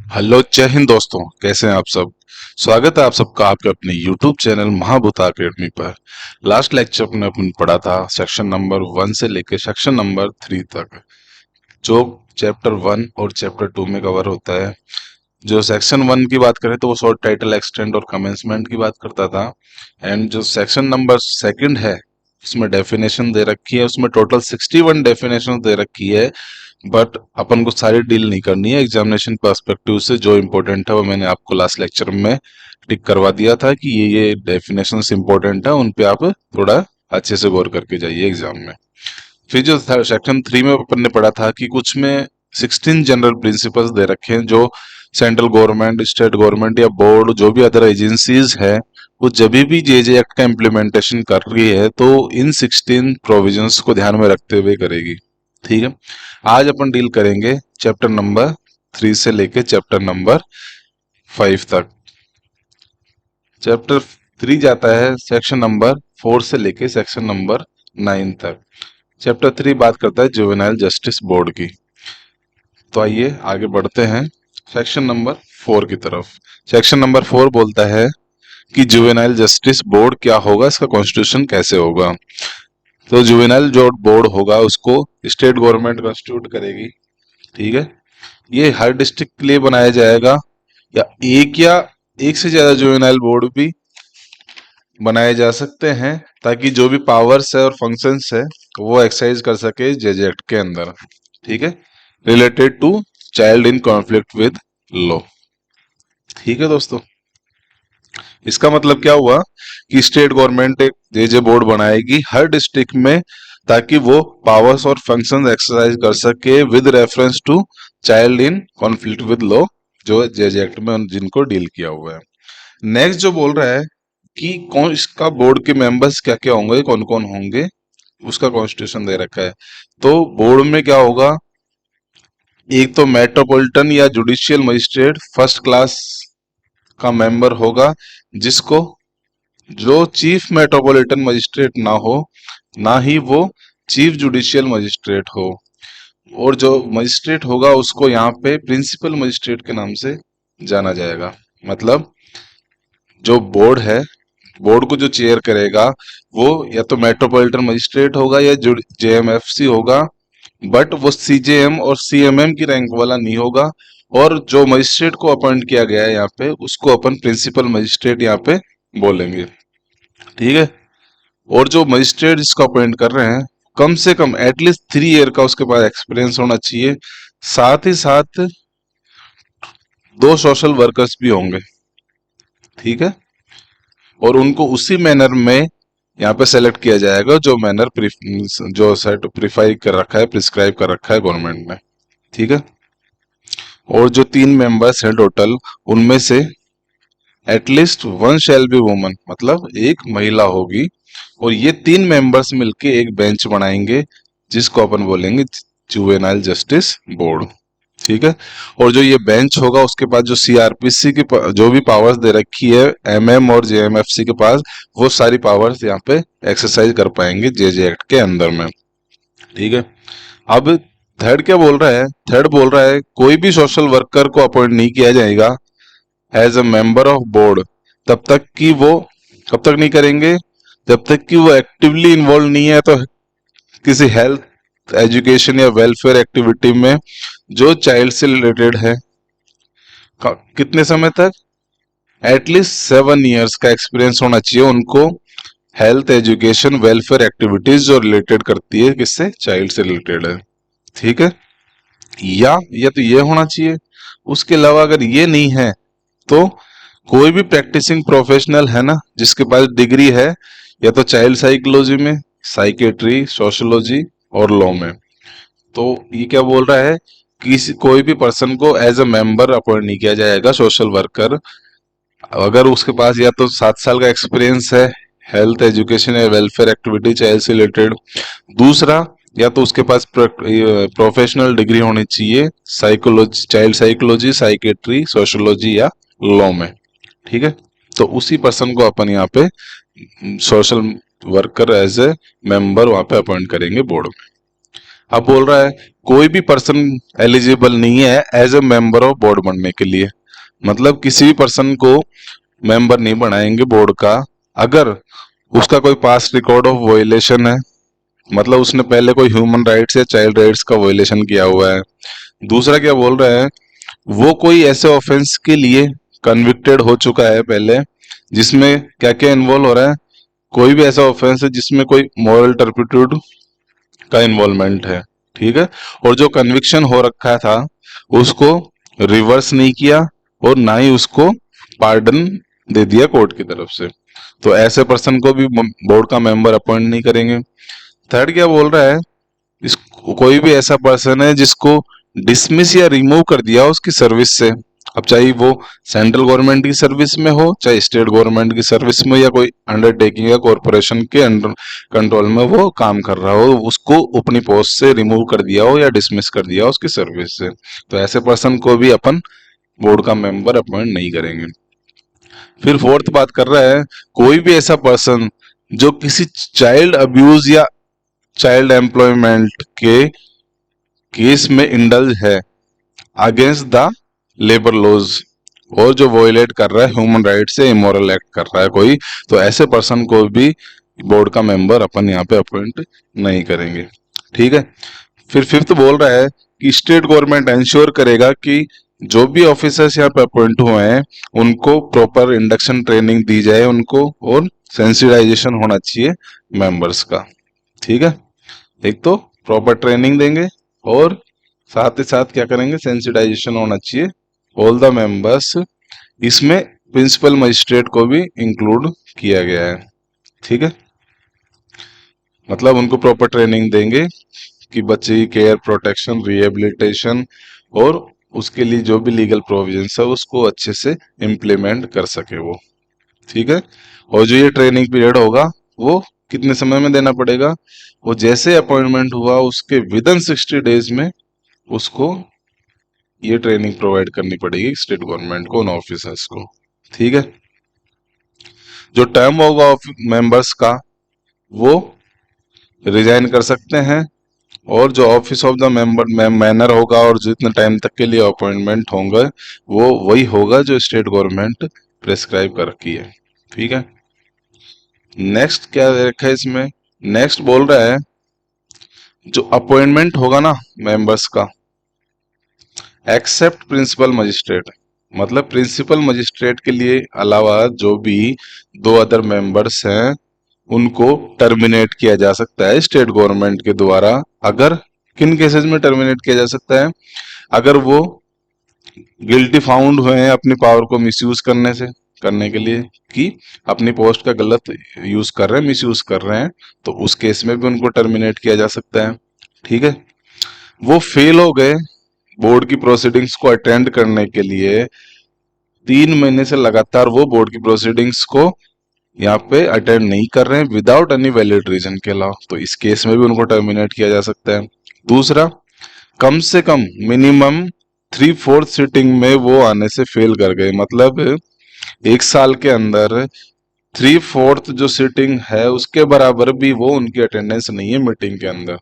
Hello, जय हिंद दोस्तों। कैसे हैं आप सब। स्वागत है आप सबका आपके अपने YouTube चैनल महाभूत अकेडमी पर। लास्ट लेक्चर में अपन पढ़ा था सेक्शन नंबर 1 से लेकर सेक्शन नंबर 3 तक, जो चैप्टर 1 और चैप्टर 2 में कवर होता है। जो सेक्शन 1 की बात करें तो वो शॉर्ट टाइटल एक्सटेंड और कमेंसमेंट की बात करता था। एंड जो सेक्शन नंबर सेकंड है उसमें डेफिनेशन दे रखी है, उसमें टोटल 61 डेफिनेशन दे रखी है। बट अपन को सारी डील नहीं करनी है। एग्जामिनेशन पर्सपेक्टिव से जो इम्पोर्टेंट है वो मैंने आपको लास्ट लेक्चर में टिक करवा दिया था कि ये डेफिनेशंस इम्पोर्टेंट है, उन पे आप थोड़ा अच्छे से गौर करके जाइए एग्जाम में। फिर जो सेक्शन 3 में अपन ने पढ़ा था कि कुछ में 16 जनरल प्रिंसिपल्स दे रखे हैं, जो सेंट्रल गवर्नमेंट, स्टेट गवर्नमेंट या बोर्ड जो भी अदर एजेंसीज है वो जब भी जे एक्ट का इम्प्लीमेंटेशन कर रही है तो इन 16 प्रोविजंस को ध्यान में रखते हुए करेगी। ठीक है। आज अपन डील करेंगे चैप्टर नंबर 3 से लेके चैप्टर नंबर 5 तक। चैप्टर 3 जाता है सेक्शन नंबर 4 से लेके सेक्शन नंबर 9 तक। चैप्टर 3 बात करता है जुवेनाइल जस्टिस बोर्ड की। तो आइए आगे बढ़ते हैं सेक्शन नंबर 4 की तरफ। सेक्शन नंबर 4 बोलता है कि जुवेनाइल जस्टिस बोर्ड क्या होगा, इसका कॉन्स्टिट्यूशन कैसे होगा। तो जुवेनाइल जो बोर्ड होगा उसको स्टेट गवर्नमेंट कॉन्स्टिट्यूट करेगी। ठीक है। ये हर डिस्ट्रिक्ट के लिए बनाया जाएगा या एक से ज्यादा जुवेनाइल बोर्ड भी बनाए जा सकते हैं, ताकि जो भी पावर्स है और फंक्शंस है वो एक्सरसाइज कर सके जेजे एक्ट के अंदर। ठीक है। Related to child in conflict with law. ठीक है दोस्तों। इसका मतलब क्या हुआ कि स्टेट गवर्नमेंट एक जेजे बोर्ड बनाएगी हर डिस्ट्रिक्ट में, ताकि वो पावर्स और फंक्शंस एक्सरसाइज कर सके with reference to child in conflict with law, जो जेजे एक्ट में जिनको डील किया हुआ है। नेक्स्ट जो बोल रहा है कि कौन इसका बोर्ड के मेंबर्स क्या क्या होंगे, कौन कौन होंगे, उसका कॉन्स्टिट्यूशन दे रखा है। तो बोर्ड में क्या होगा, एक तो मेट्रोपॉलिटन या जुडिशियल मजिस्ट्रेट फर्स्ट क्लास का मेंबर होगा, जिसको जो चीफ मेट्रोपॉलिटन मजिस्ट्रेट ना हो, ना ही वो चीफ जुडिशियल मजिस्ट्रेट हो। और जो मजिस्ट्रेट होगा उसको यहाँ पे प्रिंसिपल मजिस्ट्रेट के नाम से जाना जाएगा। मतलब जो बोर्ड है, बोर्ड को जो चेयर करेगा वो या तो मेट्रोपॉलिटन मजिस्ट्रेट होगा या जेएमएफसी होगा, बट वो सीजेएम और सीएमएम की रैंक वाला नहीं होगा। और जो मजिस्ट्रेट को अपॉइंट किया गया है यहाँ पे उसको अपन प्रिंसिपल मजिस्ट्रेट यहाँ पे बोलेंगे। ठीक है। और जो मजिस्ट्रेट जिसको अपॉइंट कर रहे हैं, कम से कम एटलीस्ट 3 ईयर का उसके पास एक्सपीरियंस होना चाहिए। साथ ही साथ 2 सोशल वर्कर्स भी होंगे। ठीक है। और उनको उसी मैनर में यहाँ पे सेलेक्ट किया जाएगा जो मैनर जो सेट प्रिफाई कर रखा है, प्रिस्क्राइब कर रखा है गवर्नमेंट ने। ठीक है। और जो 3 मेंबर्स हैं टोटल, उनमें से at least one shall be woman, मतलब एक महिला होगी। और ये 3 मेंबर्स मिलके एक बेंच बनाएंगे, जिसको अपन बोलेंगे जुवेनाइल जस्टिस बोर्ड। ठीक है। और जो ये बेंच होगा उसके पास जो सीआरपीसी की जो भी पावर्स दे रखी है एमएम और जेएमएफसी के पास, वो सारी पावर्स यहाँ पे एक्सरसाइज कर पाएंगे जेजे एक्ट के अंदर में। ठीक है। अब थर्ड क्या बोल रहा है, थर्ड बोल रहा है कोई भी सोशल वर्कर को अपॉइंट नहीं किया जाएगा as a member of board तब तक कि वो, कब तक नहीं करेंगे, जब तक कि वो एक्टिवली इन्वॉल्व नहीं है तो किसी हेल्थ, एजुकेशन या वेलफेयर एक्टिविटी में जो चाइल्ड से रिलेटेड है। कितने समय तक, एटलीस्ट 7 ईयर्स का एक्सपीरियंस होना चाहिए उनको हेल्थ, एजुकेशन, वेलफेयर एक्टिविटीज जो रिलेटेड करती है किससे, चाइल्ड से रिलेटेड है। ठीक है। या तो ये होना चाहिए। उसके अलावा अगर ये नहीं है तो कोई भी प्रैक्टिसिंग प्रोफेशनल है ना जिसके पास डिग्री है, या तो चाइल्ड साइकोलॉजी में, साइकेट्री, सोशियोलॉजी और लॉ में। तो ये क्या बोल रहा है, किसी कोई भी पर्सन को एज अ मेंबर अपॉइंट नहीं किया जाएगा सोशल वर्कर अगर उसके पास या तो 7 साल का एक्सपीरियंस है हेल्थ, एजुकेशन या वेलफेयर एक्टिविटी चाइल्ड से रिलेटेड। दूसरा, या तो उसके पास प्रोफेशनल डिग्री होनी चाहिए psychology, child psychology, psychiatry, sociology या लॉ में। ठीक है। तो उसी पर्सन को अपन यहाँ पे social worker as a member वहां पे अपॉइंट करेंगे बोर्ड में। अब बोल रहा है कोई भी पर्सन एलिजिबल नहीं है as a member of board बनने के लिए। मतलब किसी भी पर्सन को मेंबर नहीं बनाएंगे बोर्ड का अगर उसका कोई पास्ट रिकॉर्ड ऑफ वोलेशन है, मतलब उसने पहले कोई ह्यूमन राइट्स या चाइल्ड राइट्स का वोलेशन किया हुआ है। दूसरा क्या बोल रहा है, वो कोई ऐसे ऑफेंस के लिए कन्विक्टेड हो चुका है पहले, जिसमें क्या क्या इन्वॉल्व हो रहा है, कोई भी ऐसा ऑफेंस है जिसमें कोई मॉरल टर्पिट्यूड का इन्वॉल्वमेंट है, ठीक है। और जो कन्विक्शन हो रखा था उसको रिवर्स नहीं किया और ना ही उसको पार्डन दे दिया कोर्ट की तरफ से, तो ऐसे पर्सन को भी बोर्ड का मेंबर अपॉइंट नहीं करेंगे। थर्ड क्या बोल रहा है, इस कोई भी ऐसा पर्सन है जिसको डिसमिस या रिमूव कर दिया उसकी सर्विस से, अब चाहे वो सेंट्रल गवर्नमेंट की सर्विस में हो चाहे स्टेट गवर्नमेंट की सर्विस में या कोई अंडरटेकिंग या कॉरपोरेशन के अंडर कंट्रोल में वो काम कर रहा हो, उसको अपनी पोस्ट से रिमूव कर दिया हो या डिसमिस कर दिया हो उसकी सर्विस से, तो ऐसे पर्सन को भी अपन बोर्ड का मेंबर अपॉइंट नहीं करेंगे। फिर फोर्थ बात कर रहा है, कोई भी ऐसा पर्सन जो किसी चाइल्ड अब्यूज या चाइल्ड एम्प्लॉयमेंट के केस में इंडल्ज है अगेंस्ट द लेबर लॉज, और जो वोलेट कर रहा है ह्यूमन राइट से इमोरल एक्ट कर रहा है कोई, तो ऐसे पर्सन को भी बोर्ड का मेंबर अपन यहाँ पे अपॉइंट नहीं करेंगे, ठीक है। फिर फिफ्थ बोल रहा है कि स्टेट गवर्नमेंट इंश्योर करेगा कि जो भी ऑफिसर्स यहाँ पे अपॉइंट हुए हैं उनको प्रॉपर इंडक्शन ट्रेनिंग दी जाए उनको, और सेंसिटाइजेशन होना चाहिए मेंबर्स का, ठीक है। एक तो प्रॉपर ट्रेनिंग देंगे और साथ ही साथ क्या करेंगे, सेंसिटाइजेशन होना चाहिए ऑल द मेंबर्स। इसमें प्रिंसिपल मजिस्ट्रेट को भी इंक्लूड किया गया है, ठीक है। मतलब उनको प्रॉपर ट्रेनिंग देंगे कि बच्चे की केयर, प्रोटेक्शन, रिहेबिलिटेशन और उसके लिए जो भी लीगल प्रोविजंस है उसको अच्छे से इम्प्लीमेंट कर सके वो, ठीक है। और जो ये ट्रेनिंग पीरियड होगा वो कितने समय में देना पड़ेगा, वो जैसे अपॉइंटमेंट हुआ उसके विद इन 60 डेज में उसको ये ट्रेनिंग प्रोवाइड करनी पड़ेगी स्टेट गवर्नमेंट को, उन ऑफिसर्स को, ठीक है। जो टर्म होगा मेंबर्स का वो रिजाइन कर सकते हैं, और जो office of the member manner होगा और जितने टाइम तक के लिए अपॉइंटमेंट होंगे वो वही होगा जो स्टेट गवर्नमेंट प्रेस्क्राइब कर रखी है, ठीक है। नेक्स्ट क्या रखा है इसमें, नेक्स्ट बोल रहा है जो अपॉइंटमेंट होगा ना मेंबर्स का एक्सेप्ट प्रिंसिपल मजिस्ट्रेट, मतलब प्रिंसिपल मजिस्ट्रेट के लिए अलावा जो भी दो अदर मेंबर्स हैं उनको टर्मिनेट किया जा सकता है स्टेट गवर्नमेंट के द्वारा। अगर किन केसेस में टर्मिनेट किया जा सकता है, अगर वो गिल्टी फाउंड हुए हैं अपनी पावर को मिसयूज करने से, करने के लिए कि अपनी पोस्ट का गलत यूज कर रहे हैं, मिसयूज कर रहे हैं, तो उस केस में भी उनको टर्मिनेट किया जा सकता है, ठीक है। वो फेल हो गए बोर्ड की प्रोसीडिंग्स को अटेंड करने के लिए, 3 महीने से लगातार वो बोर्ड की प्रोसीडिंग्स को यहाँ पे अटेंड नहीं कर रहे हैं विदाउट एनी वैलिड रीजन के अलावा, तो इस केस में भी उनको टर्मिनेट किया जा सकता है। दूसरा, कम से कम मिनिमम 3/4 सीटिंग में वो आने से फेल कर गए, मतलब 1 साल के अंदर 3/4 जो सीटिंग है उसके बराबर भी वो उनकी अटेंडेंस नहीं है मीटिंग के अंदर,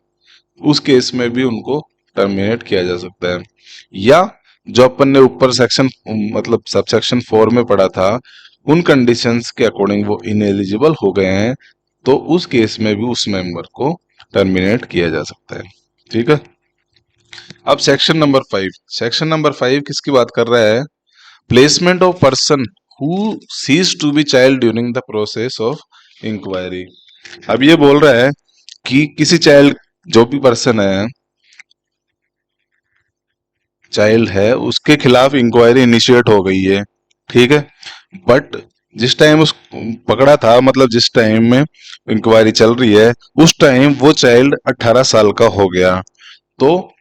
उस केस में भी उनको टर्मिनेट किया जा सकता है। या जो अपन ने ऊपर सेक्शन मतलब सब सेक्शन 4 में पढ़ा था उन कंडीशंस के अकॉर्डिंग वो इनएलिजिबल हो गए हैं, तो उस केस में भी उस मेंबर को टर्मिनेट किया जा सकता है, ठीक है। अब सेक्शन नंबर 5, सेक्शन नंबर 5 किसकी बात कर रहा है, placement of person who ceases to be child during the process of inquiry. अब ये बोल रहा है कि किसी चाइल्ड, जो भी पर्सन है चाइल्ड है उसके खिलाफ इंक्वायरी इनिशिएट हो गई है, ठीक है। बट जिस टाइम उस पकड़ा था, मतलब जिस टाइम में इंक्वायरी चल रही है उस टाइम वो चाइल्ड 18 साल का हो गया, तो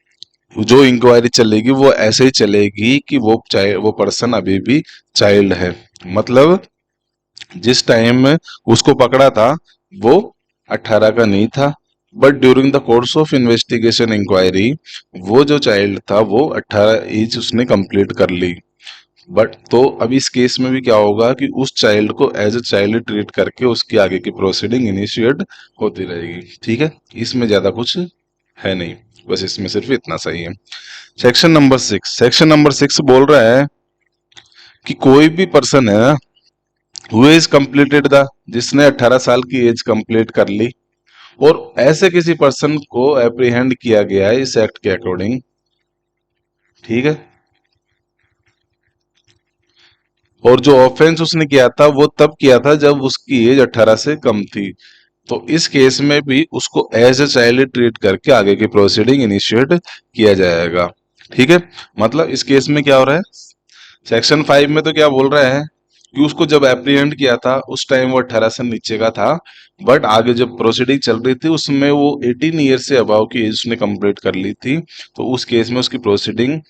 जो इंक्वायरी चलेगी वो ऐसे ही चलेगी कि वो पर्सन अभी भी चाइल्ड है। मतलब जिस टाइम में उसको पकड़ा था वो 18 का नहीं था, but during the course of investigation inquiry वो जो चाइल्ड था वो 18 एज उसने कंप्लीट कर ली। बट तो अभी इस केस में भी क्या होगा कि उस चाइल्ड को एज ए चाइल्ड ट्रीट करके उसकी आगे की प्रोसीडिंग इनिशिएट होती रहेगी, ठीक है। इसमें ज्यादा कुछ है नहीं। बस इसमें सिर्फ इतना सही है। सेक्शन नंबर 6 बोल रहा है कि कोई भी पर्सन है हु इज कंप्लीटेड द, जिसने 18 साल की एज कंप्लीट कर ली, और ऐसे किसी पर्सन को एप्रीहेंड किया गया है इस एक्ट के अकॉर्डिंग, ठीक है, और जो ऑफेंस उसने किया था वो तब किया था जब उसकी एज 18 से कम थी, तो इस केस में भी उसको एज ए चाइल्ड ट्रीट करके आगे की प्रोसीडिंग इनिशिएट किया जाएगा, ठीक है। मतलब इस केस में क्या हो रहा है, सेक्शन 5 में तो क्या बोल रहा है कि उसको जब एप्रीहेंड किया था उस टाइम वो 18 से नीचे का था, बट आगे जब प्रोसीडिंग चल रही थी उसमें वो 18 ईयर से अबाव की एज उसने कंप्लीट कर ली थी, तो उस केस में उसकी प्रोसीडिंग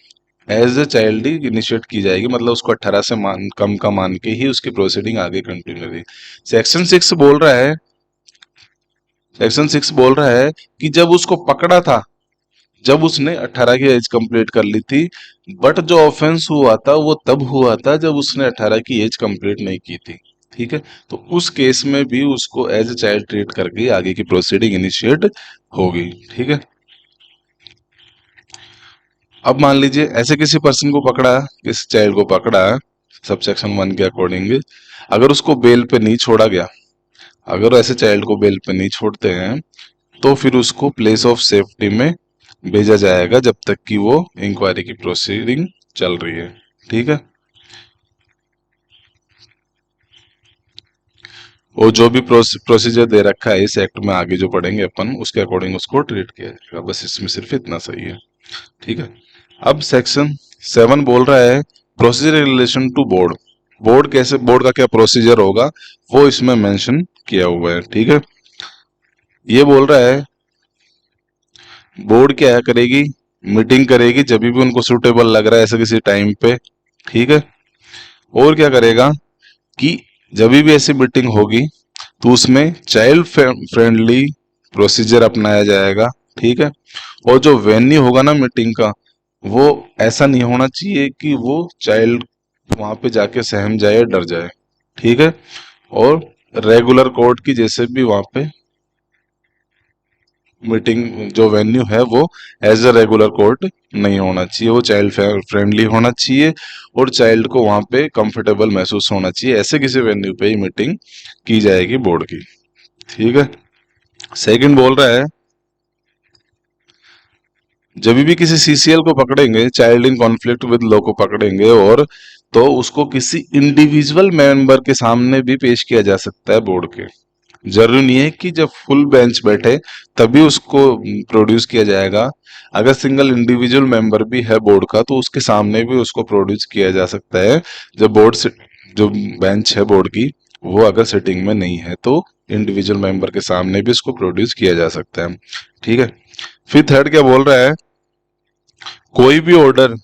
एज ए चाइल्ड ही इनिशिएट की जाएगी, मतलब उसको 18 से कम का मान के ही उसकी प्रोसीडिंग आगे कंटिन्यू रहेगी। सेक्शन सिक्स बोल रहा है सेक्शन सिक्स बोल रहा है कि जब उसको पकड़ा था, जब उसने 18 की एज कंप्लीट कर ली थी, बट जो ऑफेंस हुआ था वो तब हुआ था जब उसने 18 की एज कंप्लीट नहीं की थी, ठीक है, तो उस केस में भी उसको एज ए चाइल्ड ट्रीट करके आगे की प्रोसीडिंग इनिशिएट होगी, ठीक है। अब मान लीजिए ऐसे किसी पर्सन को पकड़ा, किसी चाइल्ड को पकड़ा सबसेक्शन 1 के अकॉर्डिंग, अगर उसको बेल पे नहीं छोड़ा गया, अगर ऐसे चाइल्ड को बेल पे नहीं छोड़ते हैं तो फिर उसको प्लेस ऑफ सेफ्टी में भेजा जाएगा जब तक कि वो इंक्वायरी की प्रोसीडिंग चल रही है, ठीक है। और जो भी प्रोसीजर दे रखा है इस एक्ट में आगे जो पढ़ेंगे अपन उसके अकॉर्डिंग उसको ट्रीट किया जाएगा, बस इसमें सिर्फ इतना सही है, ठीक है। अब सेक्शन 7 बोल रहा है procedure in relation to board, board का क्या प्रोसीजर होगा वो इसमें मेंशन किया हुआ है, ठीक है। ये बोल रहा है बोर्ड क्या करेगी, मीटिंग करेगी जब भी उनको सूटेबल लग रहा है ऐसे किसी टाइम पे, ठीक है, और क्या करेगा कि जब भी ऐसी मीटिंग होगी तो उसमें चाइल्ड फ्रेंडली प्रोसीजर अपनाया जाएगा, ठीक है, और जो वेन्यू होगा ना मीटिंग का, वो ऐसा नहीं होना चाहिए कि वो चाइल्ड वहां पे जाके सहम जाए, डर जाए, ठीक है, और रेगुलर कोर्ट की जैसे भी वहां पे मीटिंग जो वेन्यू है वो एज अ रेगुलर कोर्ट नहीं होना चाहिए, वो चाइल्ड फ्रेंडली होना चाहिए और चाइल्ड को वहां पे कंफर्टेबल महसूस होना चाहिए, ऐसे किसी वेन्यू पे ही मीटिंग की जाएगी बोर्ड की, ठीक है। सेकंड बोल रहा है जब भी किसी सीसीएल को पकड़ेंगे, child in conflict with law को पकड़ेंगे, और तो उसको किसी इंडिविजुअल मेंबर के सामने भी पेश किया जा सकता है बोर्ड के, जरूरी नहीं है कि जब फुल बेंच बैठे तभी उसको प्रोड्यूस किया जाएगा, अगर सिंगल इंडिविजुअल मेंबर भी है बोर्ड का तो उसके सामने भी उसको प्रोड्यूस किया जा सकता है, जब जो बेंच है बोर्ड की वो अगर सिटिंग में नहीं है तो इंडिविजुअल मेंबर के सामने भी उसको प्रोड्यूस किया जा सकता है, ठीक है। फिर थर्ड क्या बोल रहा है, कोई भी ऑर्डर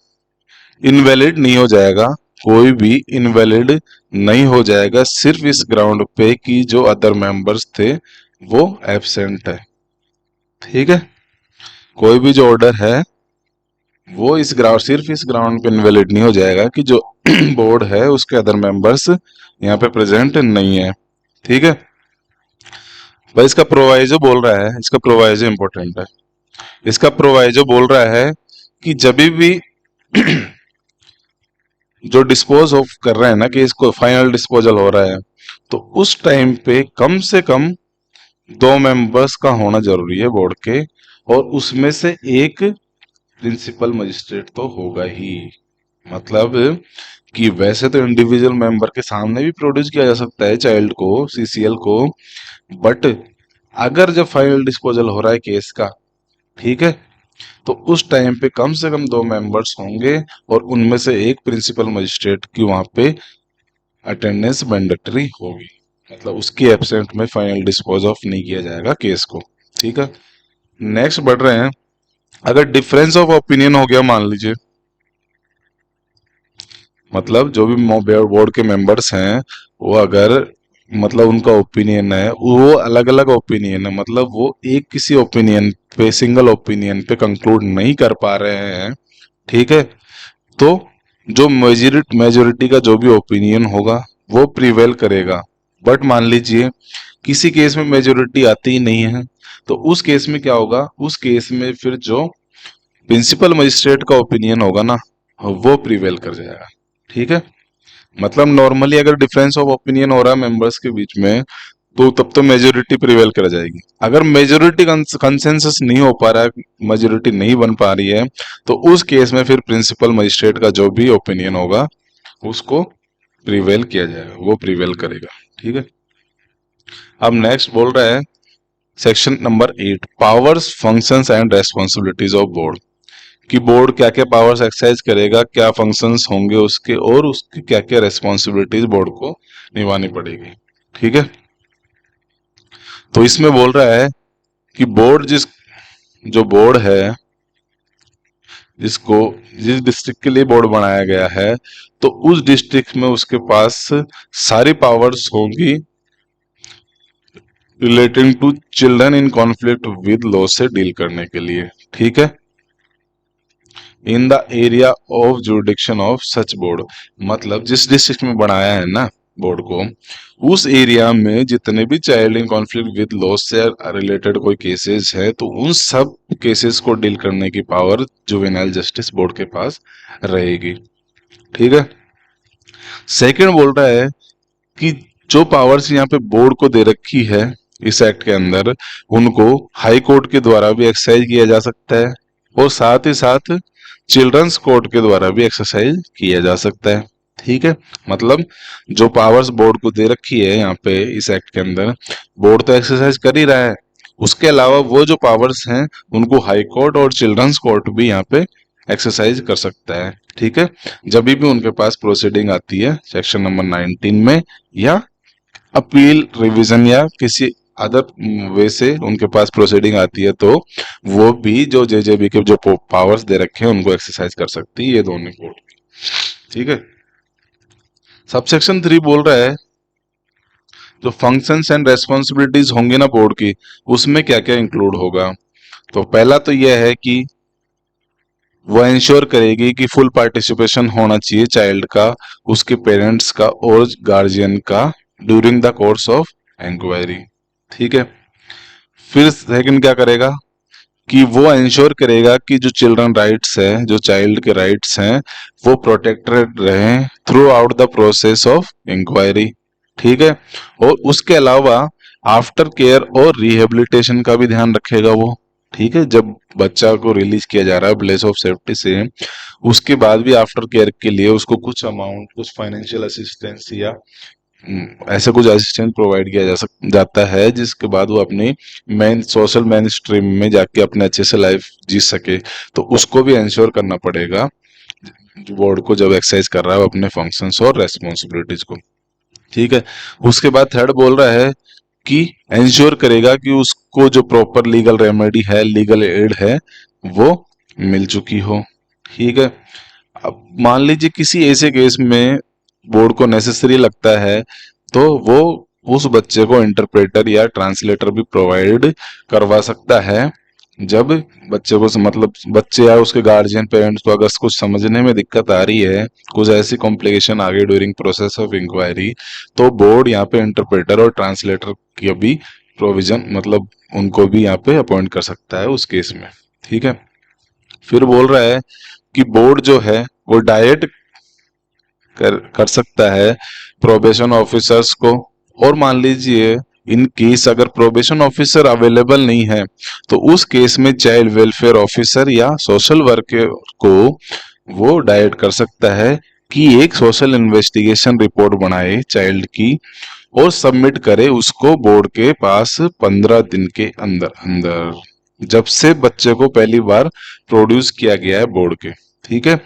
इनवैलिड नहीं हो जाएगा, कोई भी इनवैलिड नहीं हो जाएगा सिर्फ इस ग्राउंड पे कि जो अदर मेंबर्स थे वो एब्सेंट है, ठीक है, कोई भी जो ऑर्डर है वो सिर्फ इस ग्राउंड पे इनवैलिड नहीं हो जाएगा कि जो बोर्ड है उसके अदर मेंबर्स यहाँ पे प्रेजेंट नहीं है, ठीक है। भाई इसका प्रोवाइजो बोल रहा है, इसका प्रोवाइजो इंपॉर्टेंट है, इसका प्रोवाइजो बोल रहा है कि जब भी जो डिस्पोज ऑफ कर रहे हैं ना कि इसको फाइनल डिस्पोजल हो रहा है तो उस टाइम पे कम से कम 2 मेंबर्स का होना जरूरी है बोर्ड के, और उसमें से एक प्रिंसिपल मजिस्ट्रेट तो होगा ही, मतलब कि वैसे तो इंडिविजुअल मेंबर के सामने भी प्रोड्यूस किया जा सकता है चाइल्ड को, सीसीएल को, बट अगर जब फाइनल डिस्पोजल हो रहा है केस का, ठीक है, तो उस टाइम पे कम से कम 2 मेंबर्स होंगे और उनमें से एक प्रिंसिपल मजिस्ट्रेट की वहां पे अटेंडेंस मैंडेटरी होगी, मतलब उसकी एब्सेंट में फाइनल डिस्पोज ऑफ नहीं किया जाएगा केस को, ठीक है। नेक्स्ट बढ़ रहे हैं, अगर डिफरेंस ऑफ ओपिनियन हो गया मान लीजिए, मतलब जो भी बोर्ड के मेंबर्स हैं वो अगर मतलब उनका ओपिनियन है वो अलग अलग ओपिनियन है, मतलब वो एक किसी ओपिनियन पे सिंगल ओपिनियन पे कंक्लूड नहीं कर पा रहे हैं, ठीक है, तो जो मेजोरिटी का जो भी ओपिनियन होगा वो प्रिवेल करेगा, बट मान लीजिए किसी केस में मेजोरिटी आती ही नहीं है तो उस केस में क्या होगा, उस केस में फिर जो प्रिंसिपल मजिस्ट्रेट का ओपिनियन होगा ना, वो प्रिवेल कर जाएगा। ठीक है, मतलब नॉर्मली अगर डिफरेंस ऑफ ओपिनियन हो रहा है मेंबर्स के बीच में, तो तब तो मेजोरिटी प्रिवेल कर जाएगी। अगर मेजोरिटी कंसेंसस नहीं हो पा रहा है, मेजोरिटी नहीं बन पा रही है, तो उस केस में फिर प्रिंसिपल मजिस्ट्रेट का जो भी ओपिनियन होगा उसको प्रिवेल किया जाएगा, वो प्रिवेल करेगा। ठीक है, अब नेक्स्ट बोल रहा है section number 8, powers functions and responsibilities of board, कि बोर्ड क्या क्या पावर्स एक्सरसाइज करेगा, क्या फंक्शंस होंगे उसके, और उसकी क्या क्या रेस्पॉन्सिबिलिटीज बोर्ड को निभानी पड़ेगी। ठीक है, तो इसमें बोल रहा है कि बोर्ड जो बोर्ड है, जिसको जिस डिस्ट्रिक्ट के लिए बोर्ड बनाया गया है, तो उस डिस्ट्रिक्ट में उसके पास सारी पावर्स होंगी relating to children in conflict with law से डील करने के लिए। ठीक है, in the area of jurisdiction of such board, मतलब जिस डिस्ट्रिक्ट में बनाया है ना बोर्ड को, उस एरिया में जितने भी child in conflict with law से रिलेटेड कोई केसेस है, तो उन सब केसेस को डील करने की पावर जुवेनाइल जस्टिस बोर्ड के पास रहेगी। ठीक है, सेकंड बोल रहा है कि जो पावर्स यहाँ पे बोर्ड को दे रखी है इस एक्ट के अंदर, उनको हाई कोर्ट के द्वारा भी एक्सरसाइज किया जा सकता है, और साथ ही साथ चिल्ड्रंस कोर्ट के द्वारा भी एक्सरसाइज किया जा सकता है। ठीक है, मतलब जो पावर्स बोर्ड को दे रखी है यहाँ पे इस एक्ट के अंदर, बोर्ड तो एक्सरसाइज कर ही रहा है, उसके अलावा वो जो पावर्स हैं उनको हाई कोर्ट और चिल्ड्रंस कोर्ट भी यहाँ पे एक्सरसाइज कर सकता है। ठीक है, जब भी उनके पास प्रोसीडिंग आती है सेक्शन नंबर 19 में, या अपील रिवीजन या किसी अदर वे से उनके पास प्रोसीडिंग आती है, तो वो भी जो जेजेबी के जो पावर्स दे रखे हैं उनको एक्सरसाइज कर सकती है, ये दोनों कोर्ट। ठीक है, सबसेक्शन 3 बोल रहा है जो फंक्शंस एंड रेस्पॉन्सिबिलिटीज होंगे ना बोर्ड की, उसमें क्या क्या इंक्लूड होगा। तो पहला तो यह है कि वो इंश्योर करेगी कि फुल पार्टिसिपेशन होना चाहिए चाइल्ड का, उसके पेरेंट्स का और गार्जियन का during the course of inquiry. ठीक है, फिर सेकंड क्या करेगा कि वो इंश्योर करेगा कि जो चिल्ड्रन राइट्स है, जो चाइल्ड के राइट्स हैं, वो प्रोटेक्टेड रहें throughout the process of inquiry. ठीक है, और उसके अलावा आफ्टर केयर और रिहेबिलिटेशन का भी ध्यान रखेगा वो। ठीक है, जब बच्चा को रिलीज किया जा रहा है प्लेस ऑफ सेफ्टी से, उसके बाद भी आफ्टर केयर के लिए उसको कुछ अमाउंट, कुछ फाइनेंशियल असिस्टेंस या ऐसा कुछ असिस्टेंस प्रोवाइड किया जाता है, जिसके बाद वो अपनी मेन सोशल मेन स्ट्रीम में जाके अपने अच्छे से लाइफ जी सके। तो उसको भी इंश्योर करना पड़ेगा बोर्ड को, जब एक्सरसाइज कर रहा है अपने फंक्शंस और रेस्पॉन्सिबिलिटीज को। ठीक है, उसके बाद थर्ड बोल रहा है कि इंश्योर करेगा कि उसको जो प्रॉपर लीगल रेमेडी है, लीगल एड है, वो मिल चुकी हो। ठीक है, अब मान लीजिए किसी ऐसे केस में बोर्ड को नेसेसरी लगता है, तो वो उस बच्चे को इंटरप्रेटर या ट्रांसलेटर भी प्रोवाइड करवा सकता है। जब बच्चे को मतलब बच्चे या उसके गार्जियन पेरेंट्स को अगर कुछ समझने में दिक्कत आ रही है, कुछ ऐसी कॉम्प्लिकेशन आ गई ड्यूरिंग प्रोसेस ऑफ इंक्वायरी, तो बोर्ड यहाँ पे इंटरप्रेटर और ट्रांसलेटर की भी प्रोविजन, मतलब उनको भी यहाँ पे अपॉइंट कर सकता है उस केस में। ठीक है, फिर बोल रहा है कि बोर्ड जो है वो डायरेक्ट कर सकता है प्रोबेशन ऑफिसर्स को, और मान लीजिए इन केस अगर प्रोबेशन ऑफिसर अवेलेबल नहीं है, तो उस केस में चाइल्ड वेलफेयर ऑफिसर या सोशल वर्कर को वो डायरेक्ट कर सकता है कि एक सोशल इन्वेस्टिगेशन रिपोर्ट बनाए चाइल्ड की और सबमिट करे उसको बोर्ड के पास 15 दिन के अंदर अंदर, जब से बच्चे को पहली बार प्रोड्यूस किया गया है बोर्ड के। ठीक है,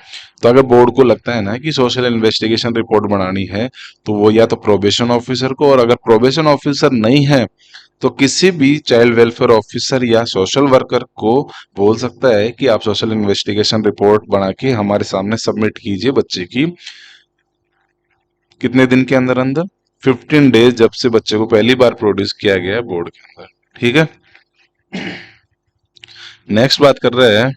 तो अगर बोर्ड को लगता है ना कि सोशल इन्वेस्टिगेशन रिपोर्ट बनानी है, तो वो या तो प्रोबेशन ऑफिसर को, और अगर प्रोबेशन ऑफिसर नहीं है तो किसी भी चाइल्ड वेलफेयर ऑफिसर या सोशल वर्कर को बोल सकता है कि आप सोशल इन्वेस्टिगेशन रिपोर्ट बना के हमारे सामने सबमिट कीजिए बच्चे की, कितने दिन के अंदर अंदर, 15 डेज, जब से बच्चे को पहली बार प्रोड्यूस किया गया है बोर्ड के अंदर। ठीक है, नेक्स्ट बात कर रहे हैं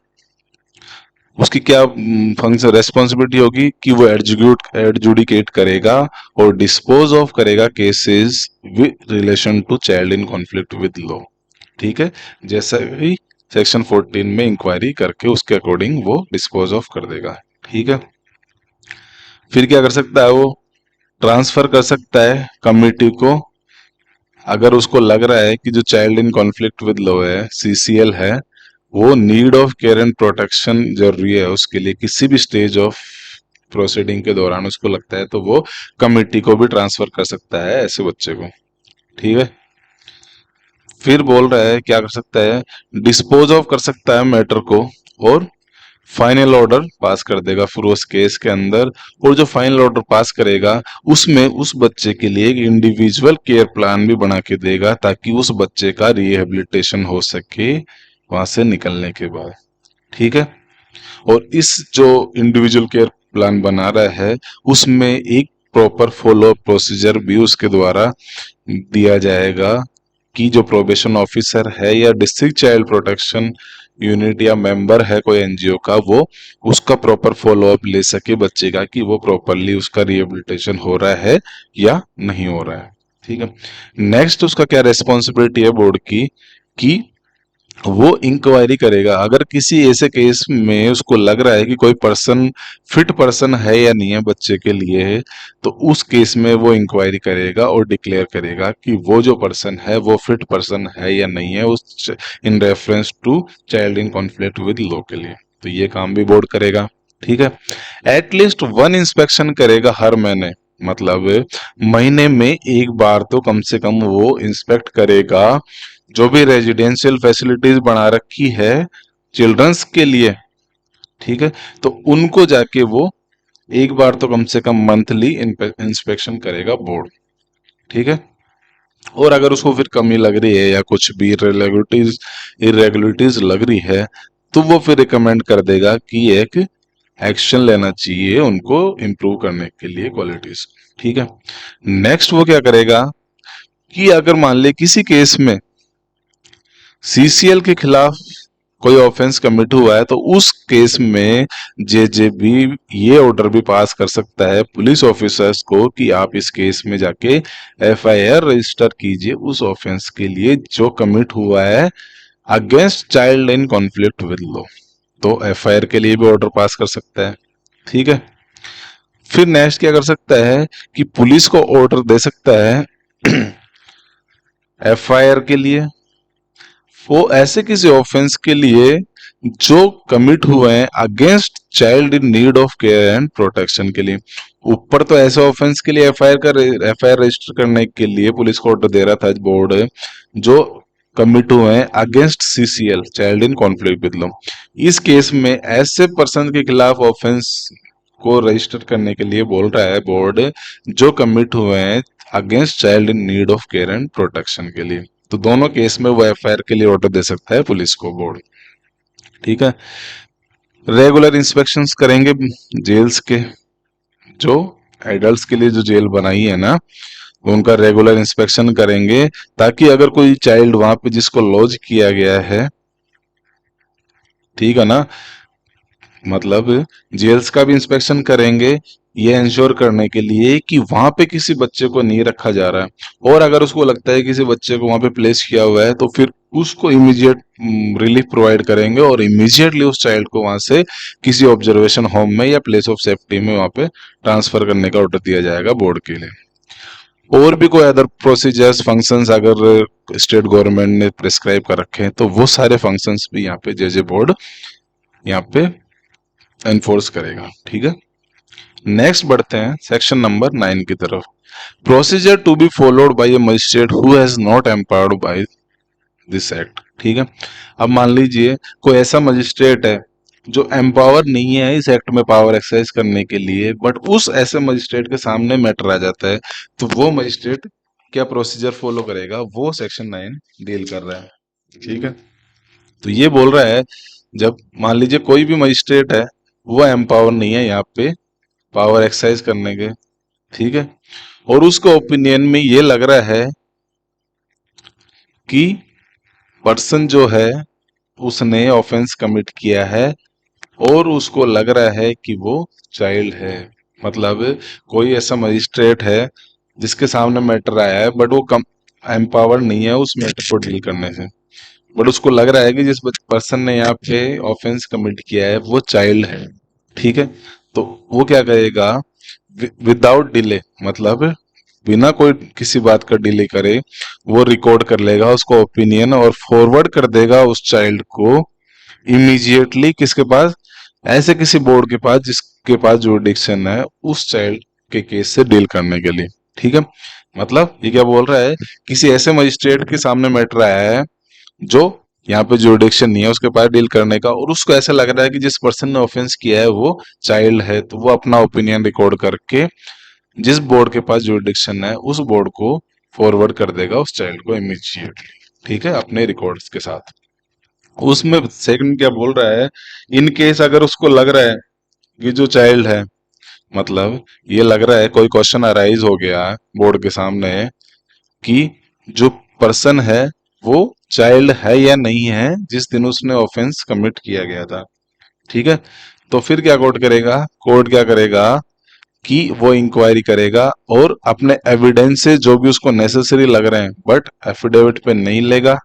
उसकी क्या फंक्शन रेस्पॉन्सिबिलिटी होगी, कि वो एडजुडिकेट करेगा और डिस्पोज ऑफ करेगा cases with relation to child in conflict with law. ठीक है, जैसा भी सेक्शन 14 में इंक्वायरी करके उसके अकॉर्डिंग वो डिस्पोज ऑफ कर देगा। ठीक है, फिर क्या कर सकता है, वो ट्रांसफर कर सकता है कमिटी को। अगर उसको लग रहा है कि जो child in conflict with law है, सीसीएल है, वो need of care and protection जरूरी है उसके लिए किसी भी स्टेज ऑफ प्रोसीडिंग के दौरान, उसको लगता है तो वो कमिटी को भी ट्रांसफर कर सकता है ऐसे बच्चे को। ठीक है, फिर बोल रहा है क्या कर सकता है, डिस्पोज ऑफ कर सकता है मैटर को और फाइनल ऑर्डर पास कर देगा फिर उस केस के अंदर। और जो फाइनल ऑर्डर पास करेगा उसमें उस बच्चे के लिए एक इंडिविजुअल केयर प्लान भी बना के देगा ताकि उस बच्चे का रिहेबिलिटेशन हो सके वहां से निकलने के बाद। ठीक है, और इस जो इंडिविजुअल केयर प्लान बना रहा है उसमें एक प्रॉपर फॉलो प्रोसीजर भी उसके द्वारा दिया जाएगा कि जो प्रोबेशन ऑफिसर है या डिस्ट्रिक्ट चाइल्ड प्रोटेक्शन यूनिट या मेंबर है कोई एनजीओ का, वो उसका प्रॉपर फॉलो अप ले सके बच्चे का कि वो प्रॉपरली उसका रिहेबिलिटेशन हो रहा है या नहीं हो रहा है। ठीक है, नेक्स्ट उसका क्या रेस्पॉन्सिबिलिटी है बोर्ड की कि वो इंक्वायरी करेगा। अगर किसी ऐसे केस में उसको लग रहा है कि कोई पर्सन फिट पर्सन है या नहीं है बच्चे के लिए, तो उस केस में वो इंक्वायरी करेगा और डिक्लेयर करेगा कि वो जो पर्सन है वो फिट पर्सन है या नहीं है उस in reference to child in conflict with law के लिए। तो ये काम भी बोर्ड करेगा। ठीक है, एटलीस्ट वन इंस्पेक्शन करेगा हर महीने, मतलब महीने में एक बार तो कम से कम वो इंस्पेक्ट करेगा जो भी रेजिडेंशियल फैसिलिटीज बना रखी है चिल्ड्रंस के लिए। ठीक है, तो उनको जाके वो एक बार तो कम से कम मंथली इंस्पेक्शन करेगा बोर्ड। ठीक है, और अगर उसको फिर कमी लग रही है या कुछ भी इरेगुलरिटीज लग रही है तो वो फिर रिकमेंड कर देगा कि एक एक्शन लेना चाहिए उनको इम्प्रूव करने के लिए क्वालिटीज। ठीक है, नेक्स्ट वो क्या करेगा कि अगर मान ले किसी केस में सीसीएल के खिलाफ कोई ऑफेंस कमिट हुआ है तो उस केस में जेजेबी ये ऑर्डर भी पास कर सकता है पुलिस ऑफिसर्स को कि आप इस केस में जाके एफआईआर रजिस्टर कीजिए उस ऑफेंस के लिए जो कमिट हुआ है against child in conflict with law. तो एफआईआर के लिए भी ऑर्डर पास कर सकता है। ठीक है, फिर नेक्स्ट क्या कर सकता है कि पुलिस को ऑर्डर दे सकता है एफआईआर के लिए वो ऐसे किसी ऑफेंस के लिए जो कमिट हुए हैं against child in need of care and protection के लिए। ऊपर तो ऐसे ऑफेंस के लिए एफआईआर रजिस्टर करने के लिए पुलिस को ऑर्डर दे रहा था बोर्ड जो कमिट हुए हैं against CCL child in conflict with law. इस केस में ऐसे पर्सन के खिलाफ ऑफेंस को रजिस्टर करने के लिए बोल रहा है बोर्ड जो कमिट हुए हैं against child in need of care and protection के लिए। तो दोनों केस में वो एफआईआर के लिए ऑर्डर दे सकता है पुलिस को बोर्ड। ठीक है, रेगुलर इंस्पेक्शंस करेंगे जेल्स के, जो एडल्ट्स के लिए जो जेल बनाई है ना उनका रेगुलर इंस्पेक्शन करेंगे ताकि अगर कोई चाइल्ड वहां पे जिसको लॉज किया गया है, ठीक है ना, मतलब जेल्स का भी इंस्पेक्शन करेंगे ये इंश्योर करने के लिए कि वहां पे किसी बच्चे को नहीं रखा जा रहा है। और अगर उसको लगता है किसी बच्चे को वहां पे प्लेस किया हुआ है तो फिर उसको इमीडिएट रिलीफ प्रोवाइड करेंगे और इमीडिएटली उस चाइल्ड को वहां से किसी ऑब्जर्वेशन होम में या प्लेस ऑफ सेफ्टी में वहां पे ट्रांसफर करने का ऑर्डर दिया जाएगा बोर्ड के लिए। और भी कोई अदर प्रोसीजर्स फंक्शंस अगर स्टेट गवर्नमेंट ने प्रिस्क्राइब कर रखे हैं तो वो सारे फंक्शंस भी यहाँ पे जेजे बोर्ड यहाँ पे एनफोर्स करेगा। ठीक है, नेक्स्ट बढ़ते हैं सेक्शन नंबर 9 की तरफ। Procedure to be followed by a magistrate who has not empowered by this act. ठीक है, अब मान लीजिए कोई ऐसा मजिस्ट्रेट है जो एम्पावर नहीं है इस एक्ट में पावर एक्सरसाइज करने के लिए, बट उस ऐसे मजिस्ट्रेट के सामने मैटर आ जाता है तो वो मजिस्ट्रेट क्या प्रोसीजर फॉलो करेगा, वो सेक्शन 9 डील कर रहा है। ठीक है, तो ये बोल रहा है जब मान लीजिए कोई भी मजिस्ट्रेट है वो एम्पावर नहीं है यहाँ पे पावर एक्सरसाइज करने के, ठीक है, और उसको ओपिनियन में ये लग रहा है कि पर्सन जो है उसने ऑफेंस कमिट किया है और उसको लग रहा है कि वो चाइल्ड है, मतलब कोई ऐसा मजिस्ट्रेट है जिसके सामने मैटर आया है बट वो कम एम्पावर नहीं है उस मैटर को डील करने से, बट उसको लग रहा है कि जिस पर्सन ने यहाँ पे ऑफेंस कमिट किया है वो चाइल्ड है, ठीक है, तो वो क्या करेगा, विदाउट डिले, मतलब बिना कोई किसी बात का डिले करे वो रिकॉर्ड कर लेगा उसको ओपिनियन और फॉरवर्ड कर देगा उस चाइल्ड को इमीडिएटली किसके पास, ऐसे किसी बोर्ड के पास जिसके पास जुरिडिक्शन है उस चाइल्ड के केस से डील करने के लिए, ठीक है। मतलब ये क्या बोल रहा है, किसी ऐसे मजिस्ट्रेट के सामने मैटर आया है जो यहाँ पे जुरिडिक्शन नहीं है उसके पास डील करने का, और उसको ऐसा लग रहा है कि जिस पर्सन ने ऑफेंस किया है वो चाइल्ड है, तो वो अपना ओपिनियन रिकॉर्ड करके जिस बोर्ड के पास जुरिडिक्शन है उस बोर्ड को फॉरवर्ड कर देगा उस चाइल्ड को इमीडिएटली, ठीक है, अपने रिकॉर्ड्स के साथ। उसमें सेकंड क्या बोल रहा है, इन केस अगर उसको लग रहा है कि जो चाइल्ड है, मतलब ये लग रहा है कोई क्वेश्चन अराइज हो गया बोर्ड के सामने कि जो पर्सन है वो चाइल्ड है या नहीं है जिस दिन उसने ऑफेंस कमिट किया गया था, ठीक है, तो फिर क्या कोर्ट करेगा, कोर्ट क्या करेगा कि वो इंक्वायरी करेगा और अपने एविडेंस से जो भी उसको नेसेसरी लग रहे हैं, बट एफिडेविट पे नहीं लेगा,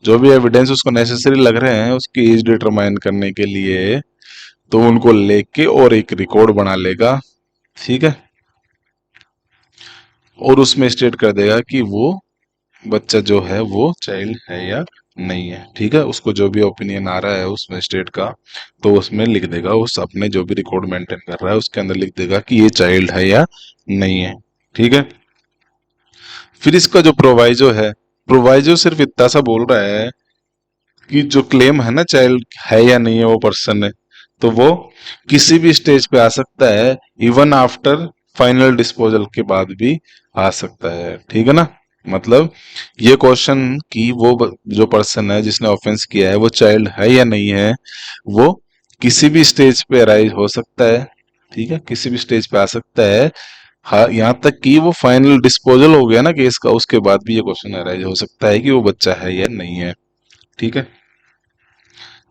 जो भी एविडेंस उसको नेसेसरी लग रहे हैं उसकी एज डिटरमाइन करने के लिए, तो उनको लेके और एक रिकॉर्ड बना लेगा, ठीक है, और उसमें स्टेट कर देगा कि वो बच्चा जो है वो चाइल्ड है या नहीं है, ठीक है, उसको जो भी ओपिनियन आ रहा है उसमें स्टेट का, तो उसमें लिख देगा, उस अपने जो भी रिकॉर्ड मेंटेन कर रहा है उसके अंदर लिख देगा कि ये चाइल्ड है या नहीं है, ठीक है। फिर इसका जो प्रोवाइजो है, प्रोवाइजो सिर्फ इतना सा बोल रहा है कि जो क्लेम है ना चाइल्ड है या नहीं है वो पर्सन है, तो वो किसी भी स्टेज पे आ सकता है, इवन आफ्टर फाइनल डिस्पोजल के बाद भी आ सकता है, ठीक है ना। मतलब ये क्वेश्चन कि वो जो पर्सन है जिसने ऑफेंस किया है वो चाइल्ड है या नहीं है, वो किसी भी स्टेज पे अराइज हो सकता है, ठीक है, किसी भी स्टेज पे आ सकता है। हाँ, यहाँ तक कि वो फाइनल डिस्पोजल हो गया ना केस का उसके बाद भी ये क्वेश्चन अराइज हो सकता है कि वो बच्चा है या नहीं है, ठीक है।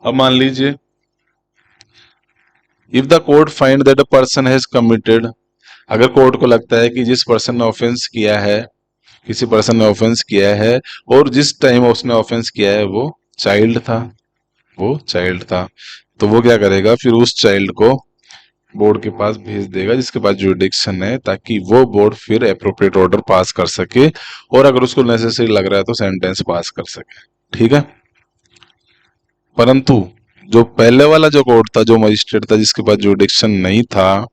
अब मान लीजिए, if the court find that a person has committed, अगर कोर्ट को लगता है कि जिस पर्सन ने ऑफेंस किया है, किसी पर्सन ने ऑफेंस किया है और जिस टाइम उसने ऑफेंस किया है वो चाइल्ड था, वो चाइल्ड था, तो वो क्या करेगा, फिर उस चाइल्ड को बोर्ड के पास भेज देगा जिसके पास जुरिडिक्शन है, ताकि वो बोर्ड फिर अप्रोप्रिएट ऑर्डर पास कर सके और अगर उसको नेसेसरी लग रहा है तो सेंटेंस पास कर सके, ठीक है। परंतु जो पहले वाला जो कोर्ट था, जो मजिस्ट्रेट था जिसके पास जुरिडिक्शन नहीं था,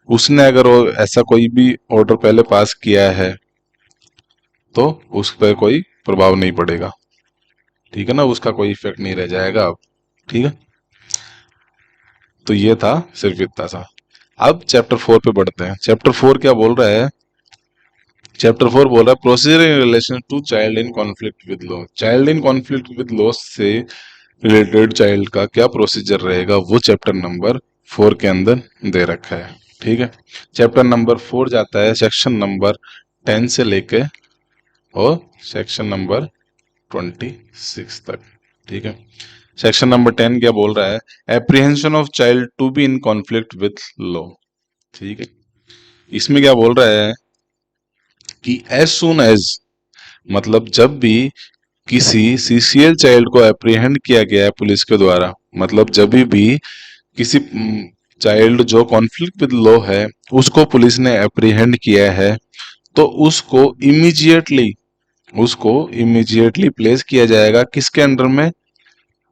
उसने अगर वो ऐसा कोई भी ऑर्डर पहले पास किया है तो उस पर कोई प्रभाव नहीं पड़ेगा, ठीक है ना, उसका कोई इफेक्ट नहीं रह जाएगा अब, ठीक है। तो ये था सिर्फ इतना सा। अब चैप्टर 4 पे बढ़ते हैं। चैप्टर 4 क्या बोल रहा है, चैप्टर 4 बोल रहा है procedure in relation to child in conflict with law. Child in conflict with law से रिलेटेड चाइल्ड का क्या प्रोसीजर रहेगा वो चैप्टर नंबर 4 के अंदर दे रखा है, ठीक है। चैप्टर नंबर 4 जाता है सेक्शन नंबर 10 से लेके और सेक्शन नंबर 26 तक, ठीक है। सेक्शन नंबर 10 क्या बोल रहा है, apprehension of child to be in conflict with law, ठीक है। इसमें क्या बोल रहा है कि एज सुन एज, मतलब जब भी किसी सीसीएल चाइल्ड को एप्रीहेंड किया गया है पुलिस के द्वारा, मतलब जब भी किसी चाइल्ड जो कॉन्फ्लिक्ट विद लॉ है उसको पुलिस ने एप्रीहेंड किया है, तो उसको इमीडिएटली प्लेस किया जाएगा किसके अंडर में,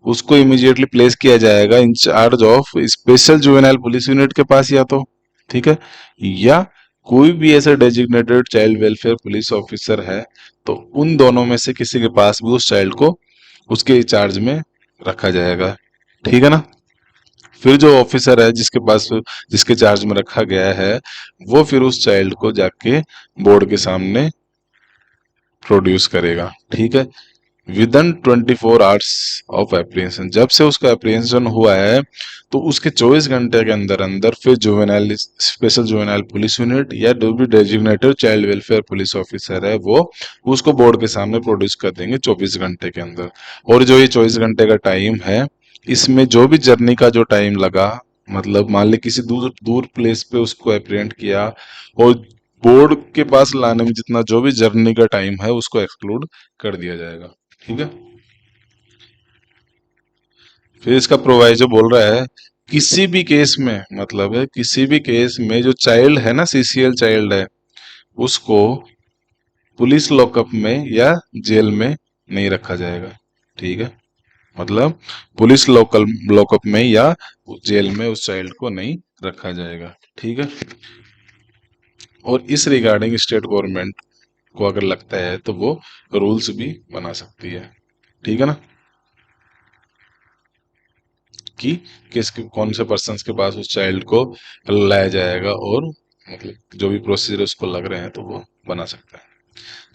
उसको इमीडिएटली प्लेस किया जाएगा in charge of special juvenile police unit के पास, या तो ठीक है, या कोई भी ऐसा designated child welfare police officer है तो उन दोनों में से किसी के पास भी उस चाइल्ड को उसके चार्ज में रखा जाएगा, ठीक है ना। फिर जो ऑफिसर है जिसके चार्ज में रखा गया है वो फिर उस चाइल्ड को जाके बोर्ड के सामने प्रोड्यूस करेगा, ठीक है, with in 24 hours of apprehension. जब से उसका एप्रीहेंशन हुआ है तो उसके 24 घंटे के अंदर अंदर फिर juvenile special juvenile police unit या जो भी designated child welfare police officer है वो उसको बोर्ड के सामने प्रोड्यूस कर देंगे 24 घंटे के अंदर। और जो ये 24 घंटे का टाइम है इसमें जो भी जर्नी का जो टाइम लगा, मतलब मान ली किसी दूर दूर प्लेस पे उसको एप्रीहेंड किया और बोर्ड के पास लाने में जितना जो भी जर्नी का टाइम है उसको एक्सक्लूड कर दिया जाएगा, ठीक है। फिर इसका प्रोवाइजो बोल रहा है किसी भी केस में, मतलब है किसी भी केस में जो चाइल्ड है ना, सीसीएल चाइल्ड है, उसको पुलिस लॉकअप में या जेल में नहीं रखा जाएगा। ठीक है, मतलब पुलिस लोकल लॉकअप में या जेल में उस चाइल्ड को नहीं रखा जाएगा। ठीक है, और इस रिगार्डिंग स्टेट गवर्नमेंट को अगर लगता है तो वो रूल्स भी बना सकती है। ठीक है ना, कि किस कौन से पर्सन के पास उस चाइल्ड को लाया जाएगा, और मतलब जो भी प्रोसीजर उसको लग रहे हैं तो वो बना सकता है।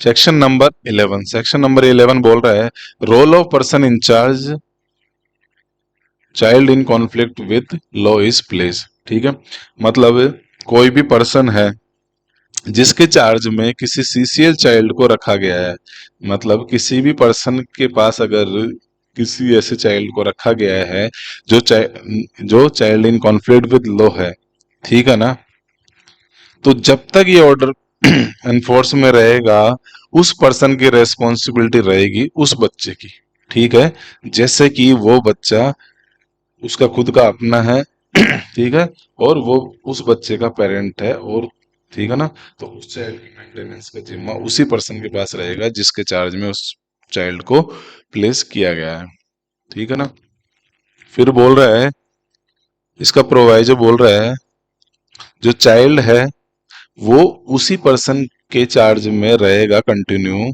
सेक्शन नंबर 11 बोल रहा है role of person in charge child in conflict with law is place. ठीक है, मतलब कोई भी पर्सन है जिसके चार्ज में किसी सीसीएल चाइल्ड को रखा गया है, मतलब किसी भी पर्सन के पास अगर किसी ऐसे चाइल्ड को रखा गया है जो child in conflict with law है, ठीक है ना, तो जब तक ये ऑर्डर एनफोर्स में रहेगा उस पर्सन की रेस्पॉन्सिबिलिटी रहेगी उस बच्चे की। ठीक है, जैसे कि वो बच्चा उसका खुद का अपना है, ठीक है, और वो उस बच्चे का पेरेंट है, और ठीक है ना, तो उस चाइल्ड की मेंटेनेंस का जिम्मा उसी पर्सन के पास रहेगा जिसके चार्ज में उस चाइल्ड को प्लेस किया गया है। ठीक है ना, फिर बोल रहा है, इसका प्रोवाइजो बोल रहा है जो चाइल्ड है वो उसी पर्सन के चार्ज में रहेगा कंटिन्यू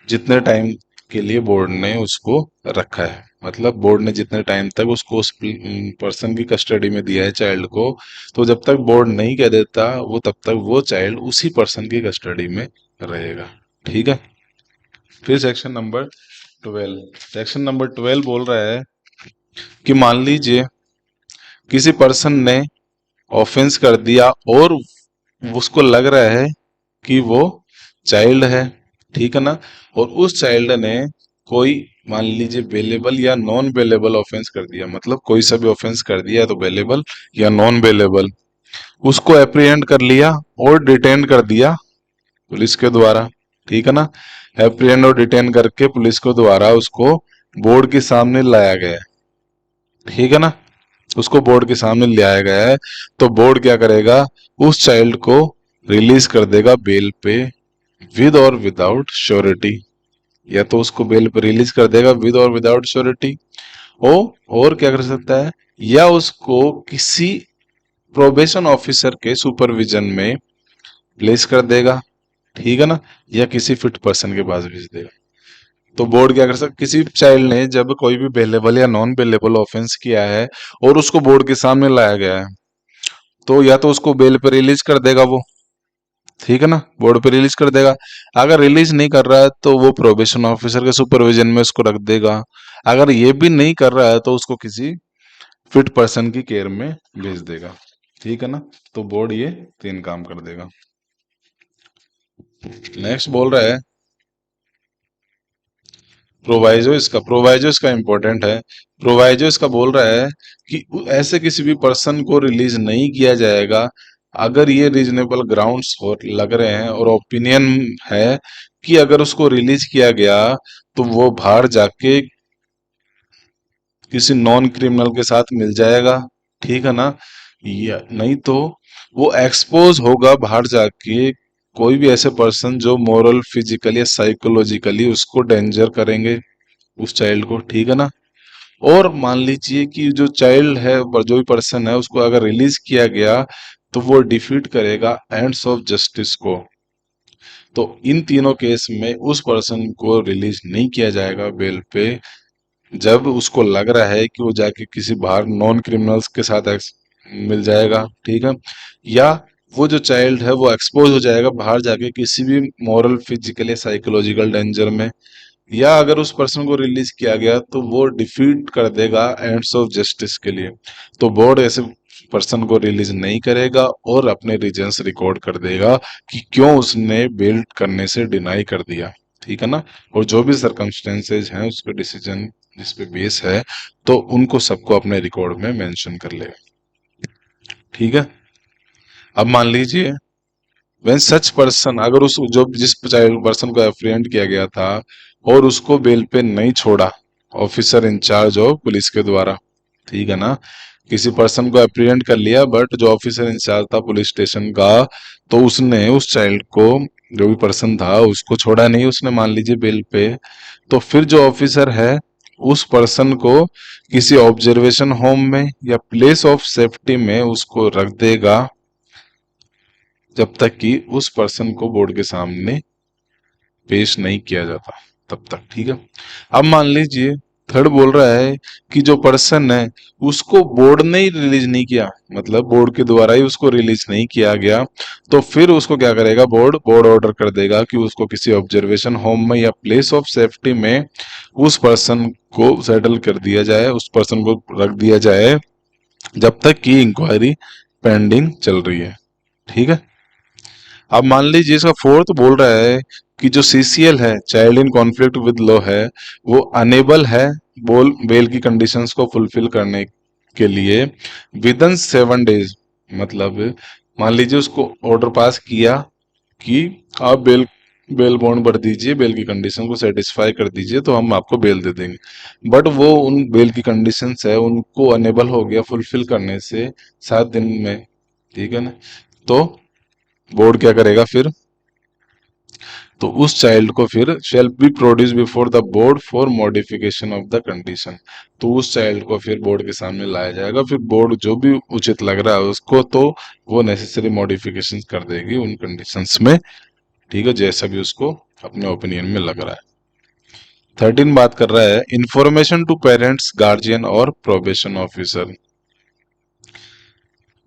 जितने टाइम के लिए बोर्ड ने उसको रखा है। मतलब बोर्ड ने जितने टाइम तक उसको उस पर्सन की कस्टडी में दिया है चाइल्ड को, तो जब तक बोर्ड नहीं कह देता वो तब तक वो चाइल्ड उसी पर्सन की कस्टडी में रहेगा। ठीक है, फिर सेक्शन नंबर 12 बोल रहा है कि मान लीजिए किसी पर्सन ने ऑफेंस कर दिया और उसको लग रहा है कि वो चाइल्ड है, ठीक है ना, और उस चाइल्ड ने कोई मान लीजिए बेलेबल या नॉन बेलेबल ऑफेंस कर दिया, मतलब कोई सा भी ऑफेंस कर दिया तो बेलेबल या नॉन बेलेबल, उसको एप्रीहेंड कर लिया और डिटेन कर दिया पुलिस के द्वारा। ठीक है ना, एप्रीहेंड और डिटेन करके पुलिस के द्वारा उसको बोर्ड के सामने लाया गया है। ठीक है ना, उसको बोर्ड के सामने ले आया गया है, तो बोर्ड क्या करेगा, उस चाइल्ड को रिलीज कर देगा बेल पे विद और विदाउट श्योरिटी। या तो उसको बेल पे रिलीज कर देगा विद और विदाउट श्योरिटी, ओ और क्या कर सकता है, या उसको किसी प्रोबेशन ऑफिसर के सुपरविजन में प्लेस कर देगा। ठीक है ना, या किसी फिट पर्सन के पास भेज देगा। तो बोर्ड क्या कर सकता, किसी चाइल्ड ने जब कोई भी बेलेबल या नॉन बेलेबल ऑफेंस किया है और उसको बोर्ड के सामने लाया गया है, तो या तो उसको बेल पे रिलीज कर देगा वो, ठीक है ना, बोर्ड पे रिलीज कर देगा। अगर रिलीज नहीं कर रहा है तो वो प्रोबेशन ऑफिसर के सुपरविजन में उसको रख देगा। अगर ये भी नहीं कर रहा है तो उसको किसी फिट पर्सन की केयर में भेज देगा। ठीक है ना, तो बोर्ड ये 3 काम कर देगा। नेक्स्ट बोल रहा है प्रोवाइजो इसका इंपॉर्टेंट है। प्रोवाइजो इसका बोल रहा है कि ऐसे किसी भी पर्सन को रिलीज नहीं किया जाएगा अगर ये रीजनेबल ग्राउंड्स हो लग रहे हैं और ओपिनियन है कि अगर उसको रिलीज किया गया तो वो बाहर जाके किसी नॉन क्रिमिनल के साथ मिल जाएगा। ठीक है ना, या नहीं तो वो एक्सपोज होगा बाहर जाके कोई भी ऐसे पर्सन जो मोरल फिजिकली या साइकोलॉजिकली उसको डेंजर करेंगे उस चाइल्ड को। ठीक है ना, और मान लीजिए कि जो चाइल्ड है जो भी पर्सन है उसको अगर रिलीज किया गया तो वो डिफीट करेगा एंड्स ऑफ जस्टिस को। तो इन तीनों केस में उस पर्सन को रिलीज नहीं किया जाएगा बेल पे जब उसको लग रहा है कि वो जाके किसी बाहर नॉन क्रिमिनल्स के साथ मिल जाएगा। ठीक है, या वो जो चाइल्ड है वो एक्सपोज हो जाएगा बाहर जाके किसी भी मॉरल फिजिकल या साइकोलॉजिकल डेंजर में, या अगर उस पर्सन को रिलीज किया गया तो वो डिफीट कर देगा एंड्स ऑफ जस्टिस के लिए। तो बोर्ड ऐसे पर्सन को रिलीज नहीं करेगा और अपने रीजंस रिकॉर्ड कर देगा कि क्यों उसने बेल करने से डिनाई कर दिया। ठीक है ना, और जो भी सर्कमस्टेंसेज हैं उसके डिसीजन जिस पे बेस है तो उनको सबको अपने रिकॉर्ड में मेंशन कर लेगा। ठीक है, अब मान लीजिए व्हेन सच पर्सन, अगर उस जो जिस चाइल्ड पर्सन को एप्रीहेंड किया गया था और उसको बेल पे नहीं छोड़ा, ऑफिसर इंचार्ज ऑफ पुलिस के द्वारा, ठीक है ना। किसी पर्सन को अप्रीहेंड कर लिया, बट जो ऑफिसर इंचार्ज था पुलिस स्टेशन का, तो उसने उस चाइल्ड को, जो भी पर्सन था, उसको छोड़ा नहीं, उसने मान लीजिए बेल पे, तो फिर जो ऑफिसर है उस पर्सन को किसी ऑब्जर्वेशन होम में या प्लेस ऑफ सेफ्टी में उसको रख देगा, जब तक कि उस पर्सन को बोर्ड के सामने पेश नहीं किया जाता, तब तक, ठीक है। अब मान लीजिए थर्ड बोल रहा है कि जो पर्सन है उसको बोर्ड ने ही रिलीज नहीं किया, मतलब बोर्ड के द्वारा ही उसको रिलीज नहीं किया गया, तो फिर उसको क्या करेगा, बोर्ड बोर्ड ऑर्डर कर देगा कि उसको किसी ऑब्जर्वेशन होम में या प्लेस ऑफ सेफ्टी में उस पर्सन को सेटल कर दिया जाए, उस पर्सन को रख दिया जाए, जब तक कि इंक्वायरी पेंडिंग चल रही है, ठीक है। अब मान लीजिए इसका फोर्थ बोल रहा है कि जो सीसीएल है, child in conflict with law है, वो अनेबल है बोल बेल की कंडीशंस को फुलफिल करने के लिए विद इन 7 डेज, मतलब मान लीजिए उसको ऑर्डर पास किया कि आप बेल बेल बॉन्ड भर दीजिए, बेल की कंडीशन को सेटिस्फाई कर दीजिए तो हम आपको बेल दे देंगे, बट वो उन बेल की कंडीशंस है उनको अनेबल हो गया फुलफिल करने से 7 दिन में, ठीक है ना। तो बोर्ड क्या करेगा फिर, तो उस चाइल्ड को फिर shall be produce before the board for modification of the condition, तो उस चाइल्ड को फिर बोर्ड के सामने लाया जाएगा, फिर बोर्ड जो भी उचित लग रहा है उसको, तो वो नेसेसरी मॉडिफिकेशन कर देगी उन कंडीशंस में, ठीक है, जैसा भी उसको अपने ओपिनियन में लग रहा है। 13 बात कर रहा है इंफॉर्मेशन टू पेरेंट्स, गार्जियन और प्रोबेशन ऑफिसर।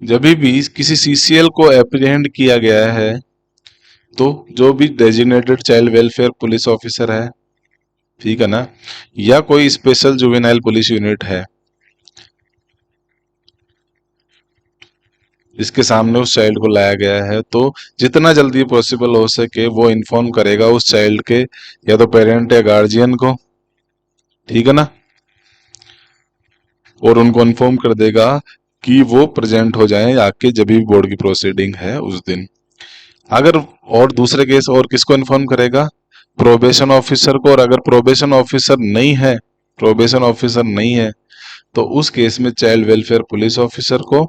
जब भी किसी सीसीएल को एप्रीहेंड किया गया है, तो जो भी designated child welfare police officer है, ठीक है ना, या कोई स्पेशल जुवेनाइल पुलिस यूनिट है, जिसके सामने उस चाइल्ड को लाया गया है, तो जितना जल्दी पॉसिबल हो सके वो इन्फॉर्म करेगा उस चाइल्ड के या तो पेरेंट या गार्जियन को, ठीक है ना, और उनको इन्फॉर्म कर देगा कि वो प्रेजेंट हो जाएं आके जब भी बोर्ड की प्रोसीडिंग है उस दिन। अगर और दूसरे केस और किसको इन्फॉर्म करेगा, प्रोबेशन ऑफिसर को, और अगर प्रोबेशन ऑफिसर नहीं है तो उस केस में चाइल्ड वेलफेयर पुलिस ऑफिसर को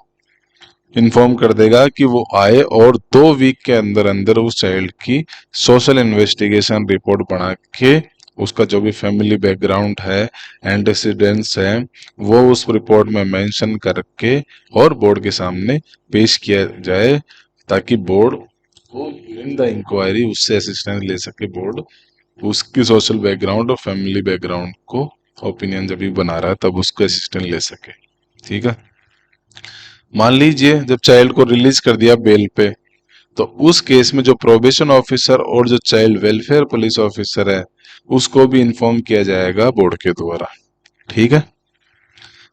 इन्फॉर्म कर देगा कि वो आए और 2 वीक के अंदर अंदर उस चाइल्ड की सोशल इन्वेस्टिगेशन रिपोर्ट बना के उसका जो भी फैमिली बैकग्राउंड है, एंटेसिडेंट्स है, वो उस रिपोर्ट में मेंशन करके और बोर्ड के सामने पेश किया जाए, ताकि बोर्ड को ड्यूरिंग द इंक्वायरी उससे असिस्टेंस ले सके बोर्ड, उसकी सोशल बैकग्राउंड और फैमिली बैकग्राउंड को ओपिनियन जब भी बना रहा है तब उसको असिस्टेंस ले सके, ठीक है। मान लीजिए जब चाइल्ड को रिलीज कर दिया बेल पे, तो उस केस में जो प्रोबेशन ऑफिसर और जो चाइल्ड वेलफेयर पुलिस ऑफिसर है उसको भी इन्फॉर्म किया जाएगा बोर्ड के द्वारा, ठीक है।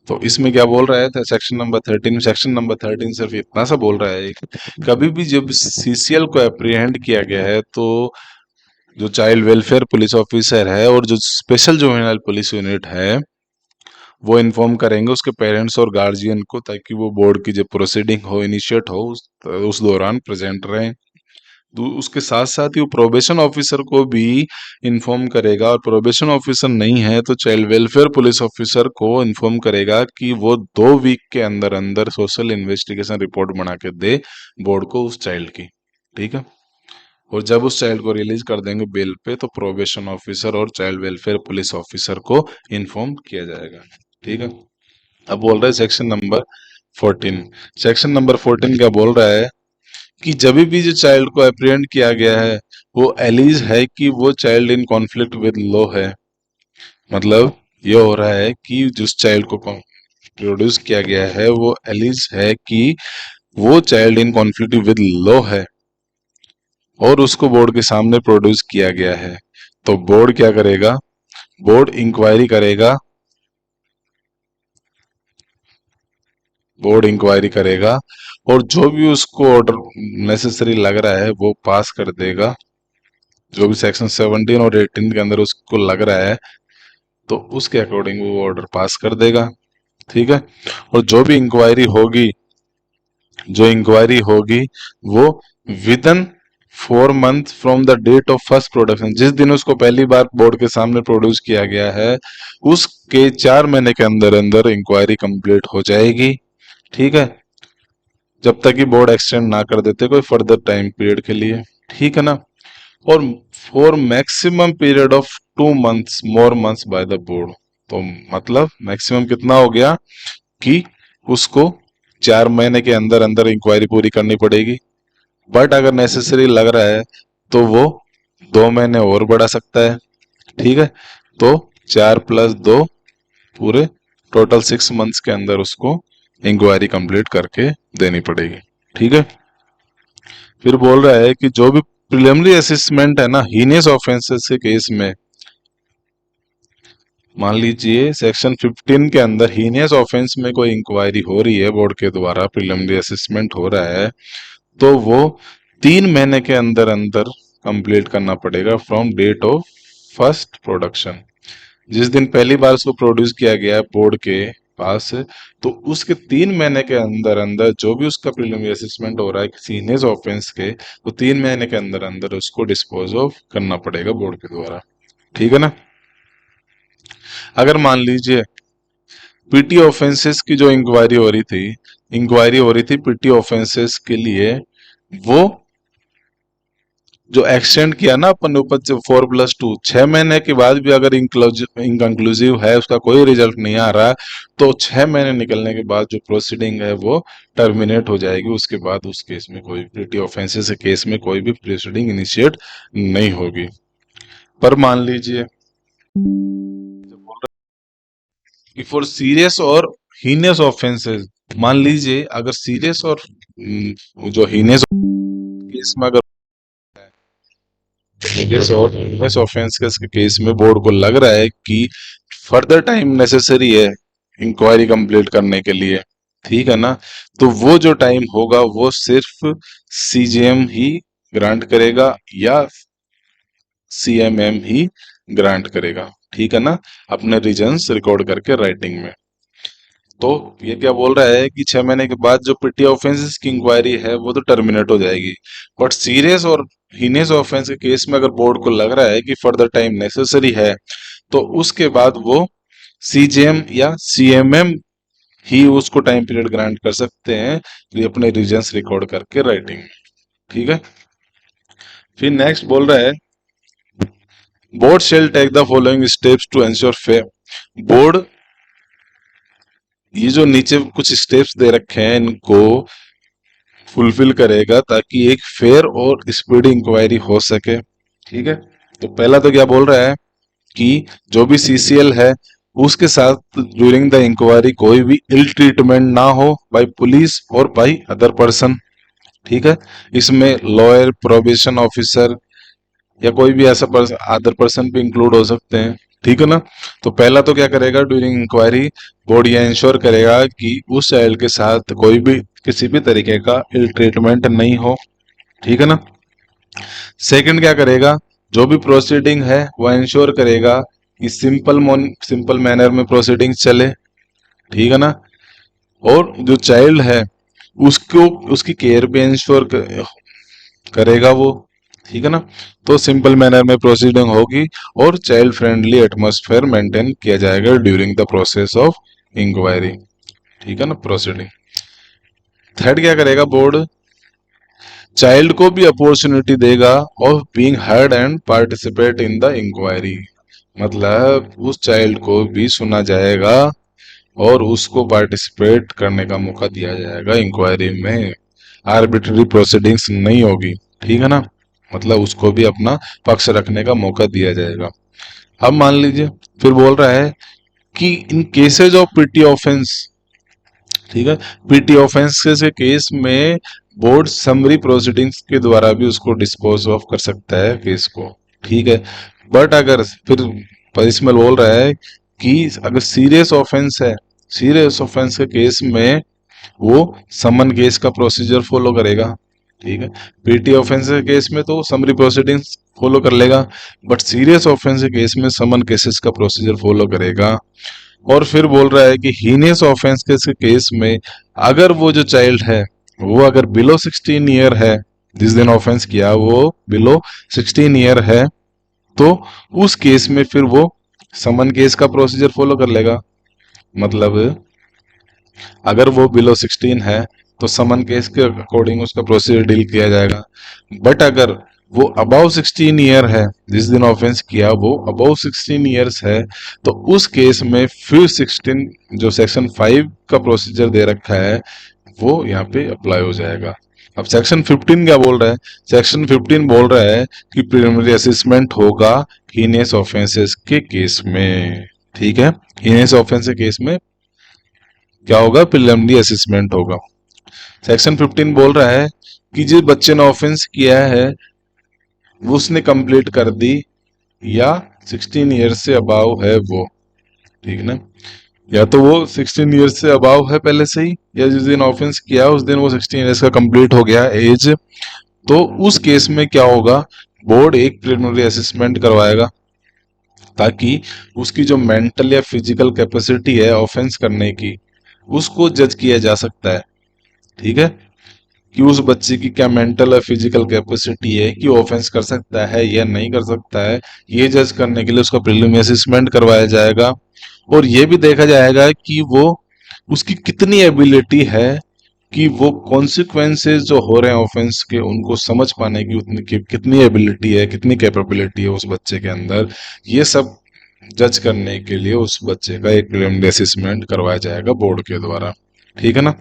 तो इसमें क्या बोल रहा है सेक्शन नंबर 13 सिर्फ इतना सा बोल रहा है, कभी भी जब सीसीएल को अप्रीहेंड किया गया है, तो जो चाइल्ड वेलफेयर पुलिस ऑफिसर है और जो स्पेशल जुवेनाइल पुलिस यूनिट है वो इन्फॉर्म करेंगे उसके पेरेंट्स और गार्जियन को, ताकि वो बोर्ड की जब प्रोसीडिंग हो, इनिशिएट हो, उस दौरान प्रेजेंट रहें। उसके साथ साथ ही वो प्रोबेशन ऑफिसर को भी इन्फॉर्म करेगा, और प्रोबेशन ऑफिसर नहीं है तो चाइल्ड वेलफेयर पुलिस ऑफिसर को इन्फॉर्म करेगा कि वो 2 वीक के अंदर अंदर सोशल इन्वेस्टिगेशन रिपोर्ट बना के दे बोर्ड को उस चाइल्ड की, ठीक है। और जब उस चाइल्ड को रिलीज कर देंगे बेल पे, तो प्रोबेशन ऑफिसर और चाइल्ड वेलफेयर पुलिस ऑफिसर को इन्फॉर्म किया जाएगा, ठीक है। अब बोल रहा है सेक्शन नंबर 14। सेक्शन नंबर 14 क्या बोल रहा है कि जब भी जो चाइल्ड को अप्रीहेंड किया गया है वो एलिज है कि वो child in conflict with law है, मतलब ये हो रहा है कि जिस चाइल्ड को प्रोड्यूस किया गया है वो एलिज है कि वो child in conflict with law है और उसको बोर्ड के सामने प्रोड्यूस किया गया है, तो बोर्ड क्या करेगा, बोर्ड इंक्वायरी करेगा, बोर्ड इंक्वायरी करेगा और जो भी उसको ऑर्डर नेसेसरी लग रहा है वो पास कर देगा, जो भी सेक्शन 17 और 18 के अंदर उसको लग रहा है तो उसके अकॉर्डिंग वो ऑर्डर पास कर देगा, ठीक है। और जो इंक्वायरी होगी वो within 4 months from the date of first production, जिस दिन उसको पहली बार बोर्ड के सामने प्रोड्यूस किया गया है उसके 4 महीने के अंदर अंदर इंक्वायरी कंप्लीट हो जाएगी। ठीक है, जब तक कि बोर्ड एक्सटेंड ना कर देते कोई फर्दर टाइम पीरियड के लिए। ठीक है ना। और for maximum period of 2 months more months by the board, तो मतलब मैक्सिमम कितना हो गया कि उसको 4 महीने के अंदर अंदर इंक्वायरी पूरी करनी पड़ेगी। बट अगर नेसेसरी लग रहा है तो वो 2 महीने और बढ़ा सकता है। ठीक है, तो 4 + 2 पूरे टोटल 6 months के अंदर उसको इंक्वायरी कंप्लीट करके देनी पड़ेगी। ठीक है, फिर बोल रहा है कि जो भी प्रिलिमिनरी असेसमेंट है ना हीनियस ऑफेंसेस के केस में, मान लीजिए सेक्शन 15 के अंदर हीनियस ऑफेंस में कोई इंक्वायरी हो रही है बोर्ड के द्वारा, प्रिलिमिनरी असेसमेंट हो रहा है, तो वो 3 महीने के अंदर अंदर कंप्लीट करना पड़ेगा from date of first production. जिस दिन पहली बार उसको प्रोड्यूस किया गया है बोर्ड के पास, तो उसके 3 महीने के अंदर अंदर जो भी उसका प्रिलिमिनरी असेसमेंट हो रहा है किसी हीनियस ऑफेंस के, तो 3 महीने के अंदर अंदर उसको डिस्पोज ऑफ करना पड़ेगा बोर्ड के द्वारा। ठीक है ना। अगर मान लीजिए पीटी ऑफेंसेस की जो इंक्वायरी हो रही थी पीटी ऑफेंसेस के लिए, वो जो एक्सटेंड किया ना अपन ने ऊपर से 4+2, 6 महीने के बाद भी अगर इनकंक्लूसिव है, उसका कोई रिजल्ट नहीं आ रहा, तो 6 महीने निकलने के बाद जो प्रोसीडिंग है वो टर्मिनेट हो जाएगी। उसके बाद उस केस में कोई पीटी ऑफेंसेस के केस में कोई भी प्रोसीडिंग इनिशिएट नहीं होगी। पर मान लीजिए कि फॉर सीरियस और हीनियस ऑफेंसेस, मान लीजिए अगर सीरियस और जो हीनियस केस में अगर हीनियस ऑफेंस के केस में बोर्ड को लग रहा है कि फर्दर टाइम नेसेसरी है इंक्वायरी कंप्लीट करने के लिए, ठीक है ना, तो वो जो टाइम होगा वो सिर्फ सीजेएम ही ग्रांट करेगा या सीएमएम ही ग्रांट करेगा। ठीक है ना, अपने रीजंस रिकॉर्ड करके राइटिंग में। तो ये क्या बोल रहा है कि 6 महीने के बाद जो पिटी ऑफेंसेस की इंक्वायरी है वो तो टर्मिनेट हो जाएगी, बट सीरियस और हीनियस ऑफेंस के केस में अगर बोर्ड को लग रहा है कि फर्दर टाइम नेसेसरी है, तो उसके बाद वो सीजेएम या सीएमएम ही उसको टाइम पीरियड ग्रांट कर सकते हैं, ये अपने रीजंस रिकॉर्ड करके राइटिंग में। ठीक है, फिर नेक्स्ट बोल रहा है board shall take the following steps to ensure fair. Board ये जो नीचे कुछ स्टेप्स दे रखे हैं इनको फुलफिल करेगा ताकि एक फेयर और स्पीडी इंक्वायरी हो सके। ठीक है, तो पहला तो क्या बोल रहा है कि जो भी सीसीएल है उसके साथ ड्यूरिंग द इंक्वायरी कोई भी इल ट्रीटमेंट ना हो बाय पुलिस और बाय अदर पर्सन। ठीक है, इसमें लॉयर, प्रोबेशन ऑफिसर या कोई भी ऐसा अदर पर्सन भी इंक्लूड हो सकते हैं। ठीक है ना। तो पहला तो क्या करेगा ड्यूरिंग इंक्वायरी, बोर्ड ये इंश्योर करेगा कि उस चाइल्ड के साथ कोई भी किसी भी तरीके का इल ट्रीटमेंट नहीं हो। ठीक है ना। सेकंड क्या करेगा, जो भी प्रोसीडिंग है वह इंश्योर करेगा कि सिंपल मैनर में प्रोसीडिंग चले। ठीक है ना। और जो चाइल्ड है उसको उसकी केयर भी इंश्योर करेगा वो। ठीक है ना। तो सिंपल मैनर में प्रोसीडिंग होगी और चाइल्ड फ्रेंडली एटमॉस्फेयर मेंटेन किया जाएगा during the process of inquiry. ठीक है ना, प्रोसीडिंग। थर्ड क्या करेगा बोर्ड, चाइल्ड को भी अपॉर्चुनिटी देगा of being heard and participate in the inquiry, मतलब उस चाइल्ड को भी सुना जाएगा और उसको पार्टिसिपेट करने का मौका दिया जाएगा इंक्वायरी में। आर्बिट्ररी प्रोसीडिंग्स नहीं होगी। ठीक है ना, मतलब उसको भी अपना पक्ष रखने का मौका दिया जाएगा। अब मान लीजिए फिर बोल रहा है कि इन केसेज ऑफ पीटी ऑफेंस, ठीक है, पीटी ऑफेंस के केस में बोर्ड समरी प्रोसीडिंग्स के द्वारा भी उसको डिस्पोज ऑफ कर सकता है केस को। ठीक है, बट अगर फिर इसमें बोल रहा है कि अगर सीरियस ऑफेंस है, सीरियस ऑफेंस के केस में वो समन केस का प्रोसीजर फॉलो करेगा। ठीक है, पीटी ऑफेंस के केस में तो समरी प्रोसीडिंग्स फॉलो कर लेगा, बट सीरियस ऑफेंस के केस में समन केसेस का प्रोसीजर फॉलो करेगा। और फिर बोल रहा है कि हीनियस ऑफेंस के केस में अगर वो जो चाइल्ड है वो अगर बिलो 16 ईयर है, जिस दिन ऑफेंस किया वो बिलो 16 ईयर है, तो उस केस में फिर वो समन केस का प्रोसीजर फॉलो कर लेगा। मतलब अगर वो बिलो 16 है तो समन केस के अकॉर्डिंग उसका प्रोसीजर डील किया जाएगा। बट अगर वो अबाउ 16 ईयर है, जिस दिन ऑफेंस किया वो अबाउ 16 ईयर्स है, तो उस केस में फिर 16 जो सेक्शन 5 का प्रोसीजर दे रखा है वो यहाँ पे अप्लाई हो जाएगा। अब सेक्शन 15 क्या बोल रहा है? सेक्शन 15 बोल रहा है कि प्रिलिमिनरी असेसमेंट होगा हीनियस ऑफेंसेस के केस में। ठीक है, हीनियस ऑफेंस के केस में क्या होगा? प्रिलिमिनरी असेसमेंट होगा। सेक्शन 15 बोल रहा है कि जिस बच्चे ने ऑफेंस किया है वो उसने कंप्लीट कर दी या 16 ईयर से अबाव है वो, ठीक ना? या तो वो 16 ईयर्स से अबाव है पहले से ही, या जिस दिन ऑफेंस किया उस दिन वो 16 ईयर्स का कंप्लीट हो गया एज, तो उस केस में क्या होगा? बोर्ड एक प्रिलिमिनरी असेसमेंट करवाएगा ताकि उसकी जो मेंटल या फिजिकल कैपेसिटी है ऑफेंस करने की उसको जज किया जा सकता है। ठीक है, कि उस बच्चे की क्या मेंटल और फिजिकल कैपेसिटी है कि ऑफेंस कर सकता है या नहीं कर सकता है, ये जज करने के लिए उसका प्रीलिमिनरी असेसमेंट करवाया जाएगा। और ये भी देखा जाएगा कि वो उसकी कितनी एबिलिटी है कि वो कॉन्सिक्वेंसेस जो हो रहे हैं ऑफेंस के उनको समझ पाने की उतनी कितनी एबिलिटी है, कितनी कैपेबिलिटी है उस बच्चे के अंदर। ये सब जज करने के लिए उस बच्चे का एक प्रीलिमिनरी असेसमेंट करवाया जाएगा बोर्ड के द्वारा। ठीक है ना?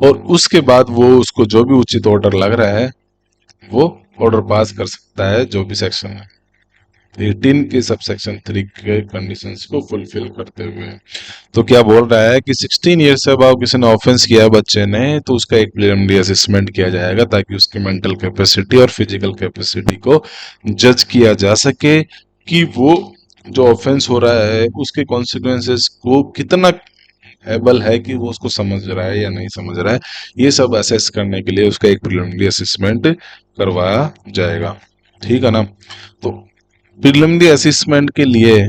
और उसके बाद वो उसको जो भी उचित ऑर्डर लग रहा है वो ऑर्डर पास कर सकता है, जो भी सेक्शन है 18 के सब सेक्शन 3 के कंडीशंस को फुलफिल करते हुए। तो क्या बोल रहा है कि 16 ईयर से अब किसी ने ऑफेंस किया बच्चे ने तो उसका एक प्रिलिमिनरी असेसमेंट किया जाएगा ताकि उसकी मेंटल कैपेसिटी और फिजिकल कैपेसिटी को जज किया जा सके कि वो जो ऑफेंस हो रहा है उसके कॉन्सिक्वेंसेस को कितना एबल है कि वो उसको समझ रहा है या नहीं समझ रहा है। ये सब असेस करने के लिए उसका एक प्रिलिमिनरी असेसमेंट करवाया जाएगा। ठीक है ना? तो प्रिलिमिनरी असेसमेंट के लिए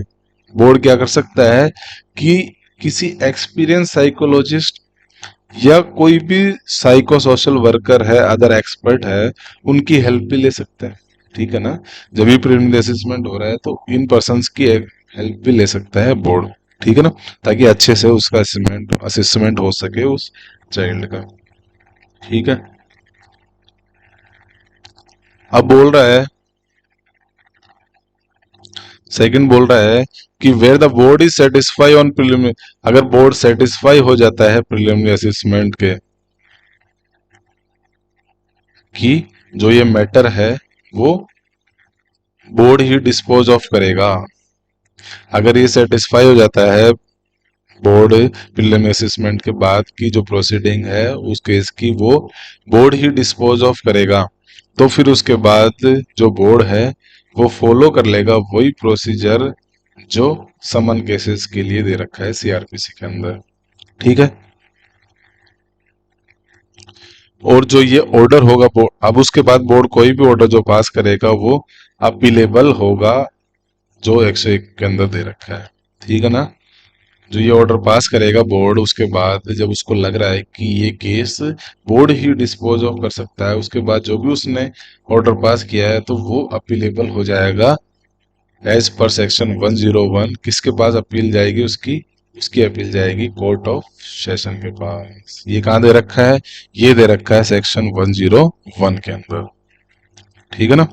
बोर्ड क्या कर सकता है कि किसी एक्सपीरियंस साइकोलॉजिस्ट या कोई भी साइको सोशल वर्कर है, अदर एक्सपर्ट है, उनकी हेल्प भी ले सकता है। ठीक है ना? जब भी प्रिलिमिनरी असेसमेंट हो रहा है तो इन पर्सन्स की हेल्प भी ले सकता है बोर्ड। ठीक है ना? ताकि अच्छे से उसका असेसमेंट असेसमेंट हो सके उस चाइल्ड का। ठीक है, अब बोल रहा है, सेकंड बोल रहा है कि where the board is satisfy on preliminary, अगर बोर्ड सेटिस्फाई हो जाता है प्रिलिमिनरी असेसमेंट के कि जो ये मैटर है वो बोर्ड ही डिस्पोज ऑफ करेगा। अगर ये सेटिस्फाई हो जाता है बोर्ड प्रीलिमिनरी असेसमेंट के बाद की जो प्रोसीडिंग है उस केस की वो बोर्ड ही डिस्पोज ऑफ करेगा, तो फिर उसके बाद जो बोर्ड है वो फॉलो कर लेगा वही प्रोसीजर जो समन केसेस के लिए दे रखा है सीआरपीसी के अंदर। ठीक है, और जो ये ऑर्डर होगा अब उसके बाद बोर्ड कोई भी ऑर्डर जो पास करेगा वो अपीलेबल होगा जो 101 के अंदर दे रखा है। ठीक है ना? जो ये ऑर्डर पास करेगा बोर्ड उसके बाद जब उसको लग रहा है कि ये case board he dispose of कर सकता है, उसके बाद जो भी उसने ऑर्डर पास किया है तो वो अपीलेबल हो जाएगा एज पर सेक्शन 101। किसके पास अपील जाएगी? उसकी उसकी अपील जाएगी कोर्ट ऑफ सेशन के पास। ये कहाँ दे रखा है? ये दे रखा है सेक्शन 101 के अंदर। ठीक है ना?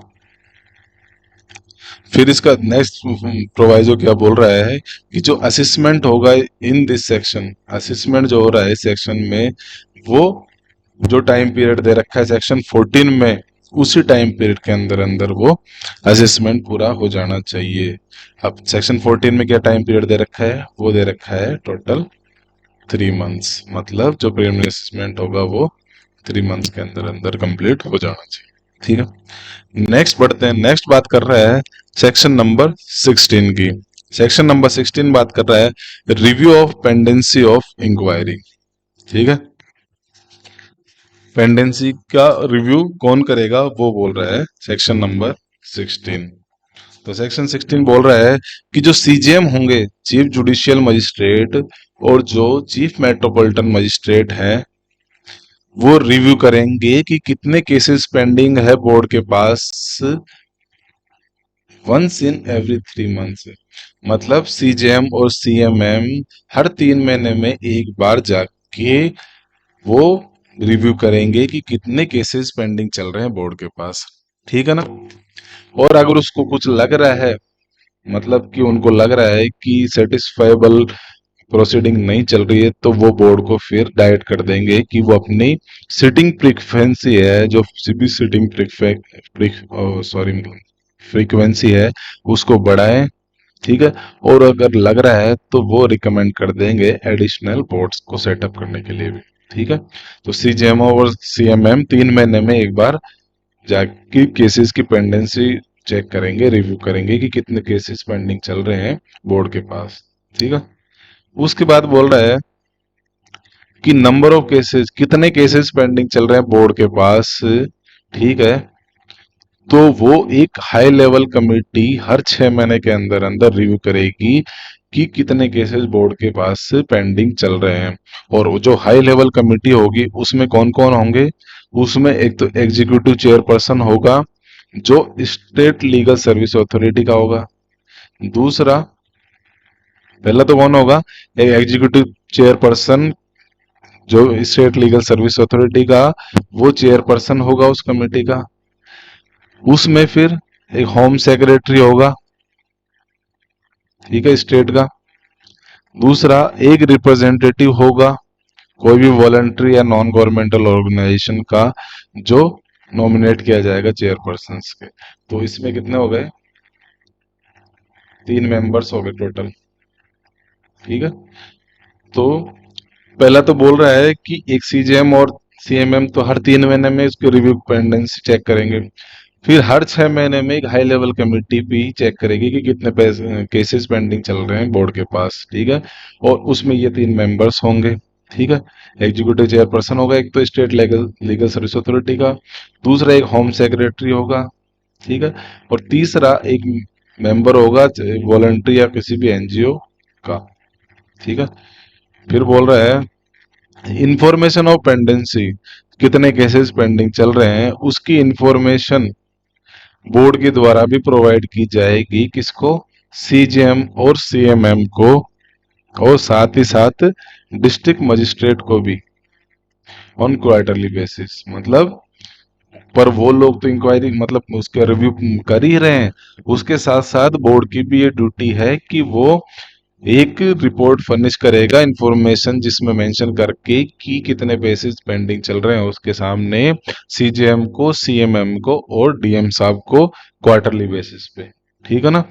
फिर इसका नेक्स्ट प्रोवाइजो क्या बोल रहा है कि जो असेसमेंट होगा इन दिस सेक्शन, असेसमेंट जो हो रहा है इस सेक्शन में वो जो टाइम पीरियड दे रखा है सेक्शन 14 में उसी टाइम पीरियड के अंदर अंदर वो असेसमेंट पूरा हो जाना चाहिए। अब सेक्शन 14 में क्या टाइम पीरियड दे रखा है? वो दे रखा है टोटल 3 मंथ्स, मतलब जो प्रीलिमिनरी असेसमेंट होगा वो 3 मंथ्स के अंदर अंदर कंप्लीट हो जाना चाहिए। ठीक है, नेक्स्ट बढ़ते हैं। नेक्स्ट बात कर रहा है सेक्शन नंबर 16 की। सेक्शन नंबर 16 बात कर रहा है review of pendency of inquiry. ठीक है, पेंडेंसी का रिव्यू कौन करेगा वो बोल रहा है सेक्शन नंबर 16। तो सेक्शन 16 बोल रहा है कि जो सीजेएम होंगे, चीफ जुडिशियल मजिस्ट्रेट, और जो चीफ मेट्रोपॉलिटन मजिस्ट्रेट हैं वो रिव्यू करेंगे कि कितने केसेस पेंडिंग है बोर्ड के पास वंस इन एवरी 3 मंथ्स। मतलब सीजेएम और सीएमएम हर 3 महीने में एक बार जाके वो रिव्यू करेंगे कि कितने केसेस पेंडिंग चल रहे हैं बोर्ड के पास। ठीक है ना। और अगर उसको कुछ लग रहा है, मतलब कि उनको लग रहा है कि सेटिस्फाइबल प्रोसीडिंग नहीं चल रही है, तो वो बोर्ड को फिर डायरेक्ट कर देंगे कि वो अपनी सिटिंग फ्रीक्वेंसी है, जो भी सिटिंग सॉरी फ्रीक्वेंसी है, उसको बढ़ाएं। ठीक है। और अगर लग रहा है तो वो रिकमेंड कर देंगे एडिशनल बोर्ड्स को सेटअप करने के लिए भी। ठीक है। तो सीजीएमओ और सीएमएम 3 महीने में एक बार जाके केसेस की पेंडेंसी चेक करेंगे, रिव्यू करेंगे कि कितने केसेस पेंडिंग चल रहे हैं बोर्ड के पास। ठीक है। उसके बाद बोल रहा है कि नंबर ऑफ केसेस, कितने केसेस पेंडिंग चल रहे हैं बोर्ड के पास। ठीक है। तो वो एक हाई लेवल कमेटी हर 6 महीने के अंदर अंदर रिव्यू करेगी कि कितने केसेस बोर्ड के पास पेंडिंग चल रहे हैं। और वो जो हाई लेवल कमेटी होगी उसमें कौन कौन होंगे? उसमें एक तो एग्जीक्यूटिव चेयरपर्सन होगा, जो स्टेट लीगल सर्विस अथॉरिटी का होगा। दूसरा, पहला तो कौन होगा? एग्जीक्यूटिव चेयरपर्सन, जो स्टेट लीगल सर्विस अथॉरिटी का, वो चेयरपर्सन होगा उस कमेटी का। उसमें फिर एक होम सेक्रेटरी होगा, ठीक है, स्टेट का। दूसरा, एक रिप्रेजेंटेटिव होगा, कोई भी वॉलंटरी या नॉन गवर्नमेंटल ऑर्गेनाइजेशन का, जो नॉमिनेट किया जाएगा चेयरपर्सन के। तो इसमें कितने हो गए? 3 मेंबर्स हो गए टोटल। ठीक है। तो पहला तो बोल रहा है कि एक सीजीएम और सीएमएम तो हर 3 महीने में इसकी रिव्यू पेंडेंसी चेक करेंगे। फिर हर 6 महीने में एक हाई लेवल कमेटी भी चेक करेगी कि कितने केसेस पेंडिंग चल रहे हैं बोर्ड के पास। ठीक है। और उसमें ये 3 मेंबर्स होंगे। ठीक है। एग्जीक्यूटिव चेयरपर्सन होगा एक तो state legal legal service authority का। दूसरा, एक होम सेक्रेटरी होगा। ठीक है। और तीसरा, एक मेंबर होगा वॉलंटरी या किसी भी एनजीओ का। ठीक है। फिर बोल रहा है इंफॉर्मेशन ऑफ पेंडेंसी, कितने केसेस पेंडिंग चल रहे हैं उसकी इंफॉर्मेशन बोर्ड के द्वारा भी प्रोवाइड की जाएगी। किसको? सीजीएम और सीएमएम को। और साथ ही साथ डिस्ट्रिक्ट मजिस्ट्रेट को भी, ऑन क्वार्टरली बेसिस। मतलब पर वो लोग तो इंक्वायरी, मतलब उसके रिव्यू कर ही रहे हैं। उसके साथ साथ बोर्ड की भी ये ड्यूटी है कि वो एक रिपोर्ट फर्निश करेगा इंफॉर्मेशन, जिसमें मेंशन करके कि कितने बेसिस पेंडिंग चल रहे हैं उसके सामने, सीजीएम को, सीएमएम को और डीएम साहब को, क्वार्टरली बेसिस पे। ठीक है ना।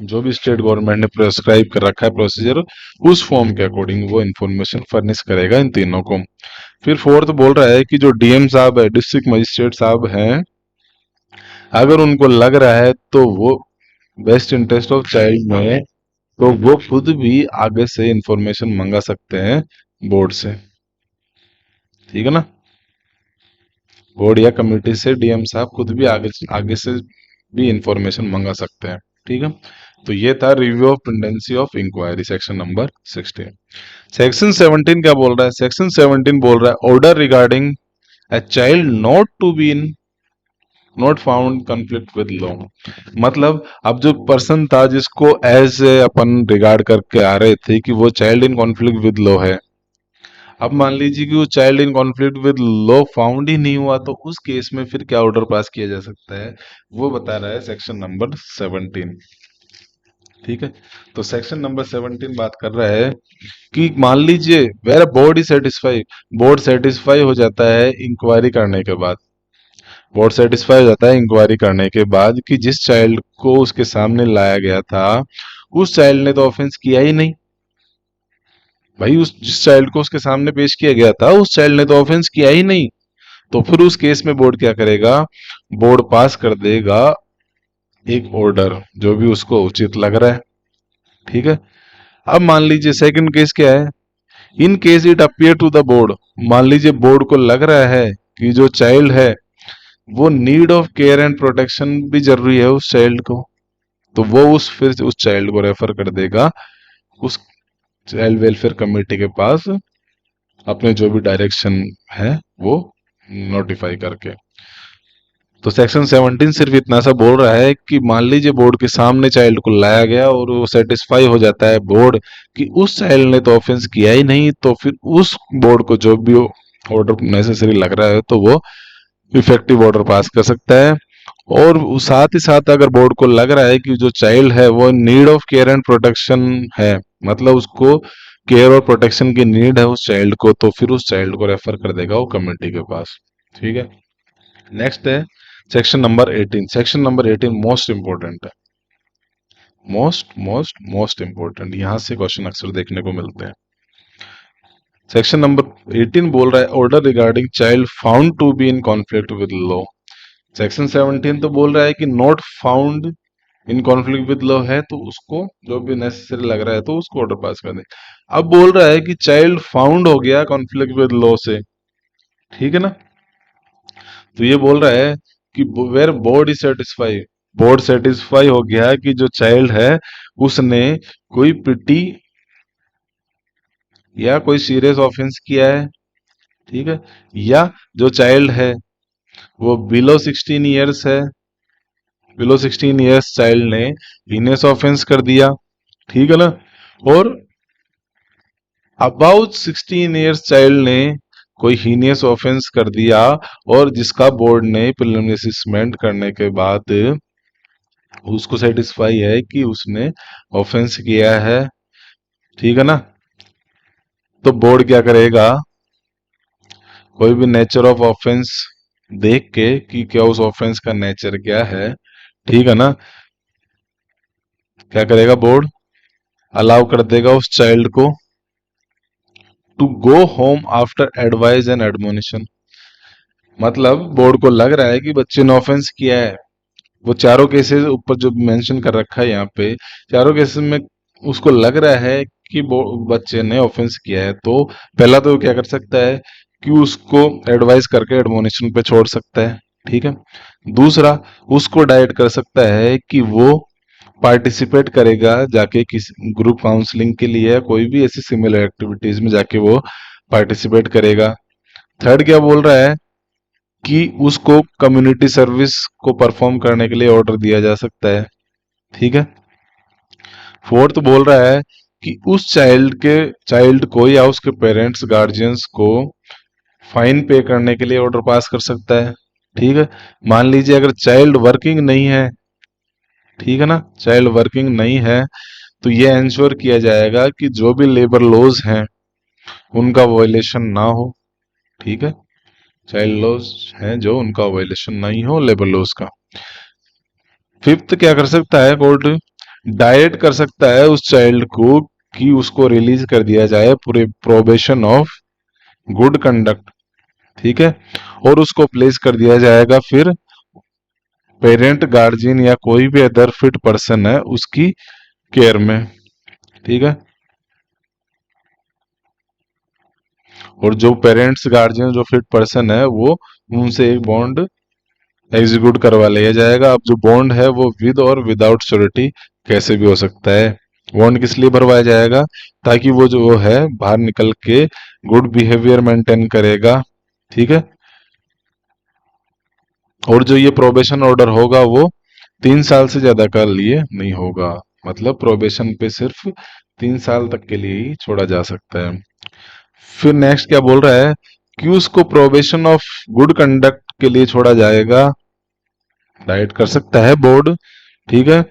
जो भी स्टेट गवर्नमेंट ने प्रेस्क्राइब कर रखा है प्रोसीजर, उस फॉर्म के अकॉर्डिंग वो इंफॉर्मेशन फर्निश करेगा इन तीनों को। फिर फोर्थ बोल रहा है कि जो डीएम साहब है, डिस्ट्रिक्ट मजिस्ट्रेट साहब हैं, अगर उनको लग रहा है तो वो बेस्ट इंटरेस्ट ऑफ चाइल्ड में, तो वो खुद भी आगे से इंफॉर्मेशन मंगा सकते हैं बोर्ड से। ठीक है ना। बोर्ड या कमेटी से डीएम साहब खुद भी आगे आगे से भी इंफॉर्मेशन मंगा सकते हैं। ठीक है। तो ये था review of pendency of inquiry, section number 16। Section 17 क्या बोल रहा है? सेक्शन 17 बोल रहा है order regarding a child not to be in not found conflict with law. मतलब अब जो पर्सन था जिसको एज अपन रिगार्ड करके आ रहे थे कि वो child in conflict with law है, अब मान लीजिए कि वो child in conflict with law found ही नहीं हुआ, तो उस केस में फिर क्या ऑर्डर पास किया जा सकता है, वो बता रहा है सेक्शन नंबर 17। ठीक है। तो सेक्शन नंबर 17 बात कर रहा है कि मान लीजिए where board is satisfy, board satisfy हो जाता है इंक्वायरी करने के बाद, बोर्ड सेटिस्फाई हो जाता है इंक्वायरी करने के बाद कि जिस चाइल्ड को उसके सामने लाया गया था, उस चाइल्ड ने तो ऑफेंस किया ही नहीं। भाई, उस जिस चाइल्ड को उसके सामने पेश किया गया था, उस चाइल्ड ने तो ऑफेंस किया ही नहीं। तो फिर उस केस में बोर्ड क्या करेगा? बोर्ड पास कर देगा एक ऑर्डर, जो भी उसको उचित लग रहा है। ठीक है। अब मान लीजिए सेकंड केस क्या है? In case it appear to the board, मान लीजिए बोर्ड को लग रहा है कि जो चाइल्ड है वो need of care and protection भी जरूरी है उस चाइल्ड को, तो वो उस फिर उस चाइल्ड को रेफर कर देगा उस चाइल्ड वेलफेयर कमेटी के पास, अपने जो भी डायरेक्शन है वो नोटिफाई करके। तो सेक्शन 17 सिर्फ इतना सा बोल रहा है कि मान लीजिए बोर्ड के सामने चाइल्ड को लाया गया और वो सेटिस्फाई हो जाता है बोर्ड कि उस चाइल्ड ने तो ऑफेंस किया ही नहीं, तो फिर उस बोर्ड को जो भी ऑर्डर नेसेसरी लग रहा है तो वो इफेक्टिव ऑर्डर पास कर सकता है। और साथ ही साथ अगर बोर्ड को लग रहा है कि जो चाइल्ड है वो need of care and protection है, मतलब उसको केयर और प्रोटेक्शन की नीड है उस चाइल्ड को, तो फिर उस चाइल्ड को रेफर कर देगा वो कम्युनिटी के पास। ठीक है। नेक्स्ट है section number 18। Section number 18 most important है। मोस्ट इंपॉर्टेंट, यहां से क्वेश्चन अक्सर देखने को मिलते हैं। सेक्शन नंबर 18 बोल रहा है order regarding child found to be in conflict with law. Section 17 तो बोल रहा है कि not found in conflict with law है तो उसको जो भी नेसेसरी लग रहा है तो उसको ऑर्डर पास कर दे। अब बोल रहा है कि चाइल्ड फाउंड हो गया कॉन्फ्लिक्ट विद लॉ से, ठीक है ना। तो ये बोल रहा है कि where board is satisfy, board satisfy हो गया कि जो चाइल्ड है उसने कोई पिटी या कोई सीरियस ऑफेंस किया है, ठीक है, या जो चाइल्ड है वो बिलो 16 ईयर्स है, बिलो 16 ईयर्स चाइल्ड ने हीनियस ऑफेंस कर दिया, ठीक है ना। और अबाउट 16 ईयर्स चाइल्ड ने कोई हीनियस ऑफेंस कर दिया और जिसका बोर्ड ने प्रिलिमिनरी असेसमेंट करने के बाद उसको सेटिस्फाई है कि उसने ऑफेंस किया है, ठीक है ना। तो बोर्ड क्या करेगा, कोई भी नेचर ऑफ ऑफेंस देख के कि क्या उस ऑफेंस का नेचर क्या है, ठीक है ना, क्या करेगा बोर्ड, अलाउ कर देगा उस चाइल्ड को to go home after advice and admonition. मतलब बोर्ड को लग रहा है कि बच्चे ने ऑफेंस किया है, वो चारों केसेस ऊपर जो मेंशन कर रखा है यहाँ पे, चारों केसेस में उसको लग रहा है कि बच्चे ने ऑफेंस किया है, तो पहला तो वो क्या कर सकता है कि उसको एडवाइस करके एडमोनिशन पे छोड़ सकता है, ठीक है। दूसरा, उसको डायरेक्ट कर सकता है कि वो पार्टिसिपेट करेगा जाके किसी ग्रुप काउंसलिंग के लिए, कोई भी ऐसी सिमिलर एक्टिविटीज में जाके वो पार्टिसिपेट करेगा। थर्ड क्या बोल रहा है कि उसको कम्युनिटी सर्विस को परफॉर्म करने के लिए ऑर्डर दिया जा सकता है, ठीक है। फोर्थ बोल रहा है कि उस चाइल्ड को या उसके पेरेंट्स गार्जियंस को फाइन पे करने के लिए ऑर्डर पास कर सकता है, ठीक है। मान लीजिए अगर चाइल्ड वर्किंग नहीं है, ठीक है ना, चाइल्ड वर्किंग नहीं है तो ये इंश्योर किया जाएगा कि जो भी लेबर लॉज हैं उनका वायलेशन ना हो, ठीक है। चाइल्ड लॉज हैं जो उनका वायलेशन नहीं हो लेबर लॉज का। फिफ्थ क्या कर सकता है कोर्ट, डायरेक्ट कर सकता है उस चाइल्ड को कि उसको रिलीज कर दिया जाए पूरे प्रोबेशन ऑफ गुड कंडक्ट, ठीक है। और उसको प्लेस कर दिया जाएगा फिर पेरेंट गार्जियन या कोई भी अदर फिट पर्सन है उसकी केयर में, ठीक है। और जो पेरेंट्स गार्जियन जो फिट पर्सन है वो उनसे एक बॉन्ड एग्जीक्यूट करवा लिया जाएगा। अब जो बॉन्ड है वो विद और विदाउट श्योरिटी कैसे भी हो सकता है। बॉन्ड किस लिए भरवाया जाएगा, ताकि वो जो है बाहर निकल के गुड बिहेवियर मेंटेन करेगा, ठीक है। और जो ये प्रोबेशन ऑर्डर होगा वो 3 साल से ज्यादा का लिए नहीं होगा, मतलब प्रोबेशन पे सिर्फ 3 साल तक के लिए ही छोड़ा जा सकता है। फिर नेक्स्ट क्या बोल रहा है कि उसको प्रोबेशन ऑफ गुड कंडक्ट के लिए छोड़ा जाएगा, डाइट कर सकता है बोर्ड, ठीक है।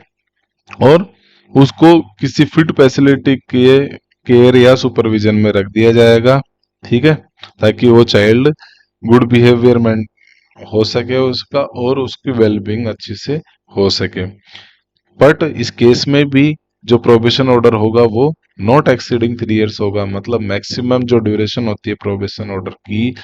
और उसको किसी फिट फैसिलिटी के केयर या सुपरविजन में रख दिया जाएगा, ठीक है, ताकि वो चाइल्ड गुड बिहेवियर में हो सके उसका और उसकी वेलबींग अच्छी से हो सके। बट इस केस में भी जो प्रोबेशन ऑर्डर होगा वो नॉट एक्सीडिंग 3 इयर्स होगा, मतलब मैक्सिमम जो ड्यूरेशन होती है प्रोबेशन ऑर्डर की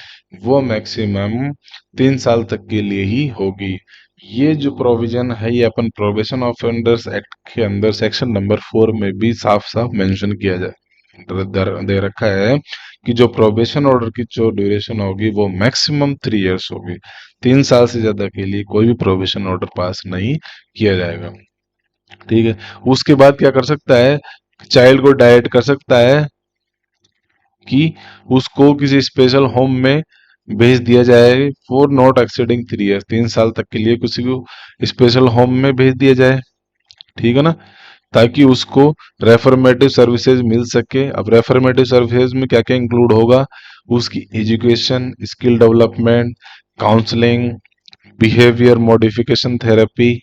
वो मैक्सिमम 3 साल तक के लिए ही होगी। ये जो प्रोविजन है ये अपन प्रोबेशन ऑफेंडर्स एक्ट के अंदर सेक्शन नंबर 4 में भी साफ साफ मेंशन किया जाए दे रखा है कि जो प्रोबेशन ऑर्डर की जो ड्यूरेशन होगी वो मैक्सिमम 3 इयर्स होगी। 3 साल से ज्यादा के लिए कोई भी प्रोबेशन ऑर्डर पास नहीं किया जाएगा, ठीक है। उसके बाद क्या कर सकता है, चाइल्ड को डायरेक्ट कर सकता है कि उसको किसी स्पेशल होम में भेज दिया जाए फॉर नॉट एक्सीडिंग 3 ईयर्स, 3 साल तक के लिए किसी को स्पेशल होम में भेज दिया जाए, ठीक है ना, ताकि उसको रेफर्मेटिव सर्विसेज मिल सके। अब रेफर्मेटिव सर्विसेज में क्या क्या इंक्लूड होगा, उसकी education, skill development, counselling, behaviour modification therapy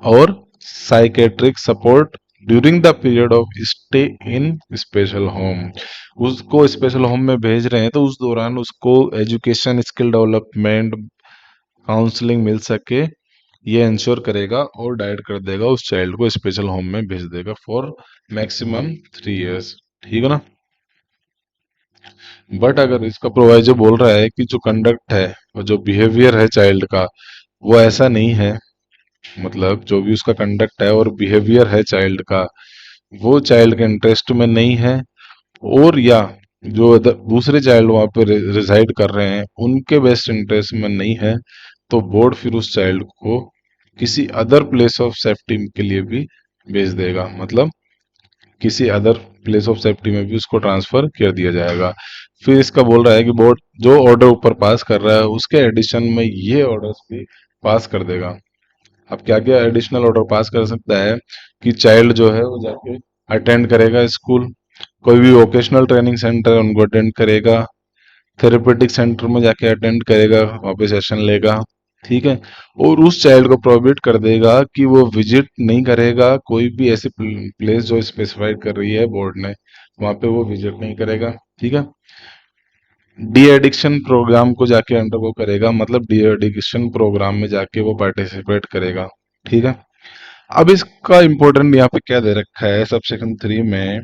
और psychiatric support during the period of stay in special home. उसको स्पेशल होम में भेज रहे हैं तो उस दौरान उसको एजुकेशन, स्किल डेवलपमेंट, काउंसलिंग मिल सके, ये इंश्योर करेगा और डाइट कर देगा उस चाइल्ड को, स्पेशल होम में भेज देगा फॉर मैक्सिमम 3 इयर्स, ठीक है ना। बट अगर इसका प्रोवाइजर बोल रहा है कि जो कंडक्ट है और जो बिहेवियर है चाइल्ड का वो ऐसा नहीं है, मतलब जो भी उसका कंडक्ट है और बिहेवियर है चाइल्ड का वो चाइल्ड के इंटरेस्ट में नहीं है, और या जो दूसरे चाइल्ड वहां पे रिसाइड कर रहे हैं उनके बेस्ट इंटरेस्ट में नहीं है, तो बोर्ड फिर उस चाइल्ड को किसी अदर प्लेस ऑफ सेफ्टी के लिए भी भेज देगा, मतलब किसी अदर प्लेस ऑफ सेफ्टी में भी उसको ट्रांसफर कर दिया जाएगा। फिर इसका बोल रहा है कि बोर्ड जो ऑर्डर ऊपर पास कर रहा है उसके एडिशन में ये ऑर्डर्स भी पास कर देगा। अब क्या क्या एडिशनल ऑर्डर पास कर सकता है कि चाइल्ड जो है वो जाके अटेंड करेगा स्कूल, कोई भी वोकेशनल ट्रेनिंग सेंटर है उनको अटेंड करेगा, थेरेपेटिक सेंटर में जाके अटेंड करेगा, वहाँ पे सेशन लेगा, ठीक है। और उस चाइल्ड को प्रोहिबिट कर देगा कि वो विजिट नहीं करेगा कोई भी ऐसी प्लेस जो स्पेसिफाइड कर रही है बोर्ड ने, वहाँ पे वो विजिट नहीं करेगा, ठीक है। डी एडिक्शन प्रोग्राम को जाके अंडरगो करेगा, मतलब डी एडिक्शन प्रोग्राम में जाके वो पार्टिसिपेट करेगा, ठीक है। अब इसका इंपॉर्टेंट यहाँ पे क्या दे रखा है सबसेक्शन 3 में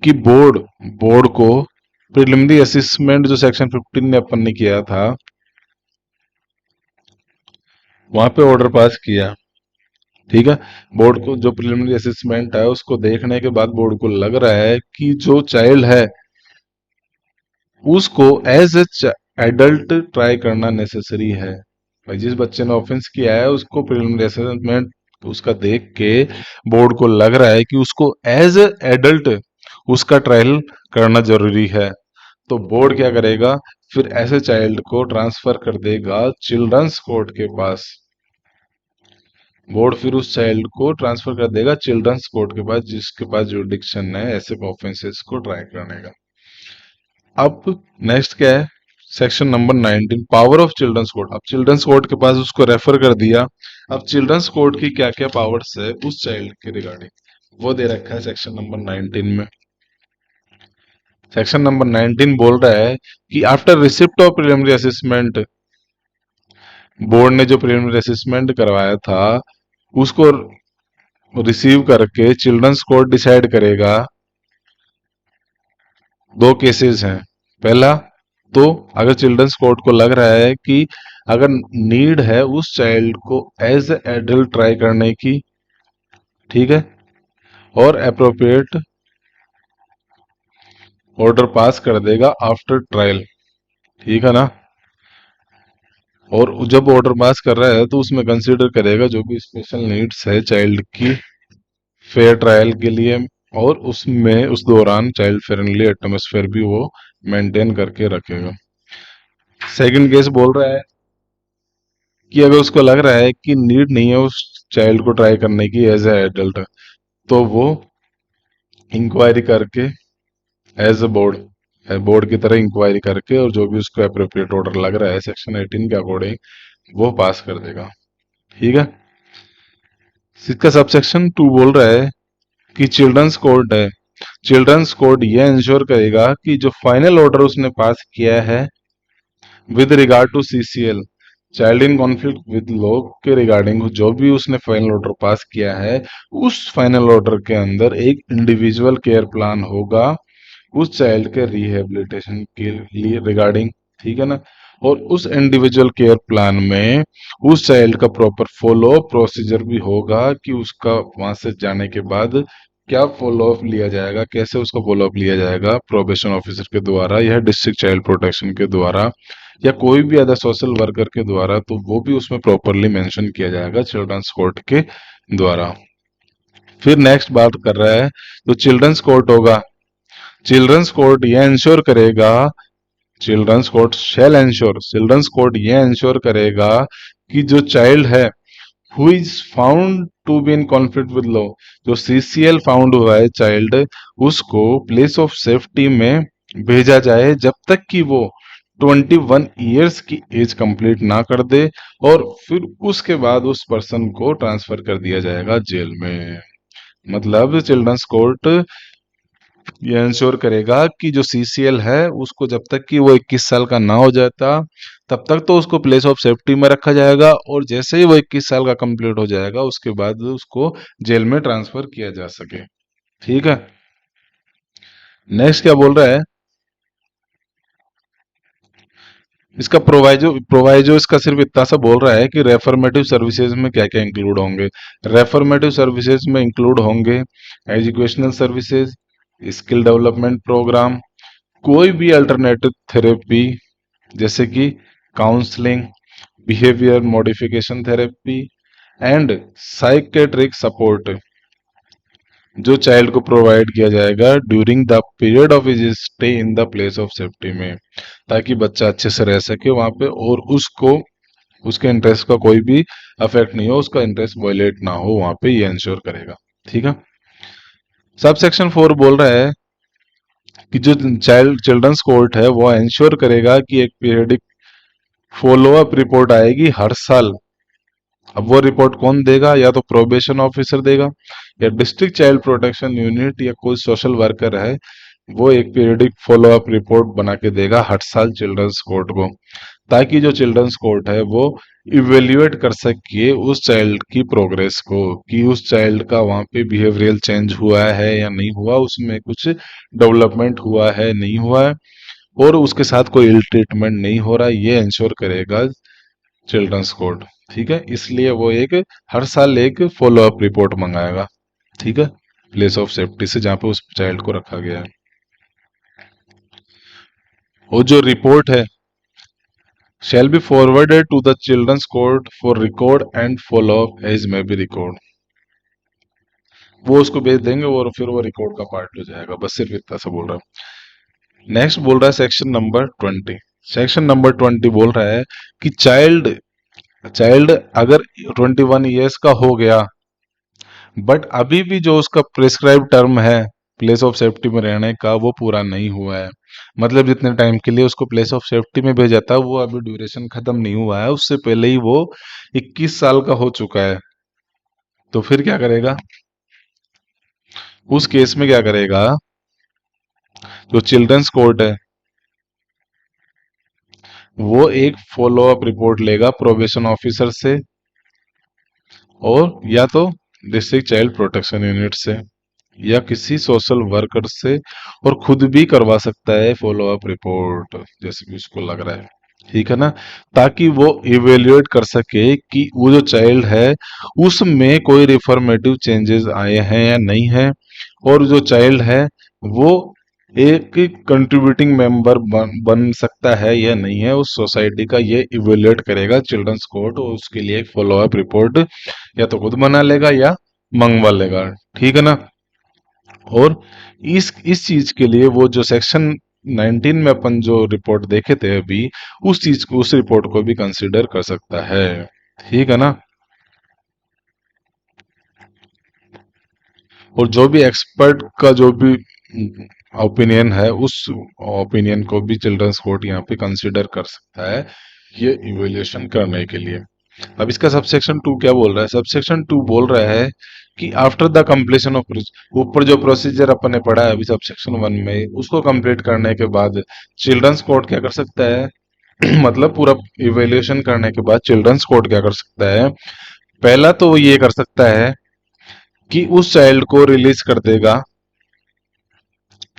कि बोर्ड बोर्ड को प्रिलिमिनरी असेसमेंट जो सेक्शन 15 ने अपन ने किया था वहां पे ऑर्डर पास किया, ठीक है। बोर्ड को जो प्रिलिमिनरी असेसमेंट है उसको देखने के बाद बोर्ड को लग रहा है कि जो चाइल्ड है उसको एज ए एडल्ट ट्राई करना नेसेसरी है। भाई जिस बच्चे ने ऑफेंस किया है उसको प्रिलिमिनरी असेसमेंट उसका देख के बोर्ड को लग रहा है कि उसको एज ए एडल्ट उसका ट्रायल करना जरूरी है, तो बोर्ड क्या करेगा, फिर ऐसे चाइल्ड को ट्रांसफर कर देगा चिल्ड्रंस कोर्ट के पास। बोर्ड फिर उस चाइल्ड को ट्रांसफर कर देगा चिल्ड्रंस कोर्ट के पास जिसके पास जुरिडिक्शन है ऐसे ऑफेंसेस को ट्राई करने का। अब नेक्स्ट क्या है, section number 19 power of children's court. अब चिल्ड्रंस कोर्ट के पास उसको रेफर कर दिया, अब चिल्ड्रंस कोर्ट की क्या क्या पावर्स है उस चाइल्ड के रिगार्डिंग वो दे रखा है सेक्शन नंबर 19 में। सेक्शन नंबर 19 बोल रहा है कि after receipt of preliminary assessment, board ने जो प्रिलिमिनरी असेसमेंट करवाया था उसको रिसीव करके चिल्ड्रंस कोर्ट डिसाइड करेगा। दो केसेस हैं, पहला तो अगर चिल्ड्रंस कोर्ट को लग रहा है कि अगर नीड है उस चाइल्ड को एज एडल्ट ट्राई करने की, ठीक है, और अप्रोप्रिएट ऑर्डर पास कर देगा आफ्टर ट्रायल, ठीक है ना। और जब ऑर्डर पास कर रहा है तो उसमें कंसीडर करेगा जो भी स्पेशल नीड्स है चाइल्ड की फेयर ट्रायल के लिए, और उसमें उस दौरान चाइल्ड फ्रेंडली एटमोसफेयर भी वो मेंटेन करके रखेगा। सेकंड केस बोल रहा है कि अगर उसको लग रहा है कि नीड नहीं है उस चाइल्ड को ट्राई करने की एज ए एडल्ट, तो वो इंक्वायरी करके एज ए बोर्ड बोर्ड की तरह इंक्वायरी करके और जो भी उसको अप्रोप्रिएट ऑर्डर लग रहा है सेक्शन 18 के अकॉर्डिंग वो पास कर देगा, ठीक है। इसका सबसेक्शन 2 बोल रहा है कि चिल्ड्रंस कोर्ट है, चिल्ड्रंस कोर्ट ये इंश्योर करेगा कि जो फाइनल ऑर्डर उसने पास किया है with regard to CCL, child in conflict with law के रिगार्डिंग जो भी उसने फाइनल ऑर्डर पास किया है उस फाइनल ऑर्डर के अंदर एक इंडिविजुअल केयर प्लान होगा उस चाइल्ड के रिहेबिलिटेशन के लिए रिगार्डिंग, ठीक है ना। और उस इंडिविजुअल केयर प्लान में उस चाइल्ड का प्रॉपर फॉलो प्रोसीजर भी होगा कि उसका वहां से जाने के बाद क्या फॉलो अप लिया जाएगा, कैसे उसका फॉलो अप लिया जाएगा प्रोबेशन ऑफिसर के द्वारा या डिस्ट्रिक्ट चाइल्ड प्रोटेक्शन के द्वारा या कोई भी अदर सोशल वर्कर के द्वारा, तो वो भी उसमें प्रॉपरली मेंशन किया जाएगा चिल्ड्रंस कोर्ट के द्वारा। फिर नेक्स्ट बात कर रहा है, तो चिल्ड्रंस कोर्ट होगा, चिल्ड्रंस कोर्ट ये इंश्योर करेगा, चिल्ड्रंस कोर्ट ये इंश्योर करेगा कि जो चाइल्ड है who is found to be in conflict with law, जो सीसीएल फाउंड हुआ है चाइल्ड, उसको प्लेस ऑफ सेफ्टी में भेजा जाए जब तक कि वो 21 ईयर्स की एज कंप्लीट ना कर दे, और फिर उसके बाद उस पर्सन को ट्रांसफर कर दिया जाएगा जेल में। मतलब चिल्ड्रंस कोर्ट ये इंश्योर करेगा कि जो सीसीएल है उसको जब तक कि वो 21 साल का ना हो जाता तब तक तो उसको प्लेस ऑफ सेफ्टी में रखा जाएगा, और जैसे ही वो 21 साल का कंप्लीट हो जाएगा उसके बाद उसको जेल में ट्रांसफर किया जा सके। ठीक है, नेक्स्ट क्या बोल रहा है, इसका प्रोवाइजो प्रोवाइजो इसका सिर्फ इतना सा बोल रहा है कि रेफर्मेटिव सर्विसेज में क्या क्या इंक्लूड होंगे। रेफर्मेटिव सर्विसेज में इंक्लूड होंगे educational services, skill development program, कोई भी अल्टरनेटिव थेरेपी जैसे कि counselling, behaviour modification therapy and psychiatric support, जो चाइल्ड को प्रोवाइड किया जाएगा during the period of his stay in the place of safety में, ताकि बच्चा अच्छे से रह सके वहां पे और उसको उसके इंटरेस्ट का कोई भी अफेक्ट नहीं हो, उसका इंटरेस्ट वायलेट ना हो वहां पे, ये इंश्योर करेगा। ठीक है, सब सेक्शन 4 बोल रहा है कि जो चिल्ड्रंस कोर्ट है वो इंश्योर करेगा कि एक पीरियडिक फॉलो अप रिपोर्ट आएगी हर साल। अब वो रिपोर्ट कौन देगा, या तो प्रोबेशन ऑफिसर देगा या डिस्ट्रिक्ट चाइल्ड प्रोटेक्शन यूनिट या कोई सोशल वर्कर है, वो एक पीरियडिक फॉलो अप रिपोर्ट बना के देगा हर साल चिल्ड्रंस कोर्ट को, ताकि जो चिल्ड्रंस कोर्ट है वो इवेल्युएट कर सके उस चाइल्ड की प्रोग्रेस को, कि उस चाइल्ड का वहां पे बिहेवियरल चेंज हुआ है या नहीं हुआ, उसमें कुछ डेवलपमेंट हुआ है नहीं हुआ है, और उसके साथ कोई इल ट्रीटमेंट नहीं हो रहा, ये इंश्योर करेगा चिल्ड्रंस कोर्ट। ठीक है, इसलिए वो एक हर साल एक फॉलो अप रिपोर्ट मंगाएगा। ठीक है, प्लेस ऑफ सेफ्टी से जहां पे उस चाइल्ड को रखा गया है, वो जो रिपोर्ट है shall be forwarded to the children's court for record and follow up as may be record, वो उसको भेज देंगे और फिर वो रिकॉर्ड का पार्ट हो जाएगा। बस सिर्फ इतना सा बोल रहा है। नेक्स्ट बोल रहा है सेक्शन नंबर 20। सेक्शन नंबर 20 बोल रहा है कि चाइल्ड चाइल्ड अगर 21 ईयर्स का हो गया बट अभी भी जो उसका प्रिस्क्राइब टर्म है प्लेस ऑफ सेफ्टी में रहने का वो पूरा नहीं हुआ है, मतलब जितने टाइम के लिए उसको प्लेस ऑफ सेफ्टी में भेजा था वो अभी ड्यूरेशन खत्म नहीं हुआ है, उससे पहले ही वो 21 साल का हो चुका है, तो फिर क्या करेगा, उस केस में क्या करेगा, जो चिल्ड्रंस कोर्ट है वो एक फॉलो अप रिपोर्ट लेगा प्रोबेशन ऑफिसर से और या तो डिस्ट्रिक्ट चाइल्ड प्रोटेक्शन यूनिट से या किसी सोशल वर्कर से, और खुद भी करवा सकता है फॉलो अप रिपोर्ट जैसे कि उसको लग रहा है। ठीक है ना, ताकि वो इवेल्युएट कर सके कि वो जो चाइल्ड है उसमें कोई रिफॉर्मेटिव चेंजेस आए हैं या नहीं है, और जो चाइल्ड है वो एक कंट्रीब्यूटिंग मेंबर बन सकता है या नहीं है उस सोसाइटी का, ये इवेल्युएट करेगा चिल्ड्रंस कोर्ट, और उसके लिए एक फॉलो अप रिपोर्ट या तो खुद बना लेगा या मंगवा लेगा। ठीक है ना, और इस चीज के लिए वो जो सेक्शन 19 में अपन जो रिपोर्ट देखे थे अभी, उस चीज को उस रिपोर्ट को भी कंसीडर कर सकता है। ठीक है ना, और जो भी एक्सपर्ट का जो भी ओपिनियन है उस ओपिनियन को भी चिल्ड्रंस कोर्ट यहाँ पे कंसीडर कर सकता है ये इवेल्युएशन करने के लिए। अब इसका सबसेक्शन 2 क्या बोल रहा है, सबसेक्शन 2 बोल रहा है कि आफ्टर द कंप्लीशन ऑफ, ऊपर जो प्रोसीजर अपन ने पढ़ा है अभी सबसेक्शन 1 में उसको कंप्लीट करने के बाद चिल्ड्रंस कोर्ट क्या कर सकता है मतलब पूरा इवेल्युएशन करने के बाद चिल्ड्रंस कोर्ट क्या कर सकता है, पहला तो वो ये कर सकता है कि उस चाइल्ड को रिलीज कर देगा,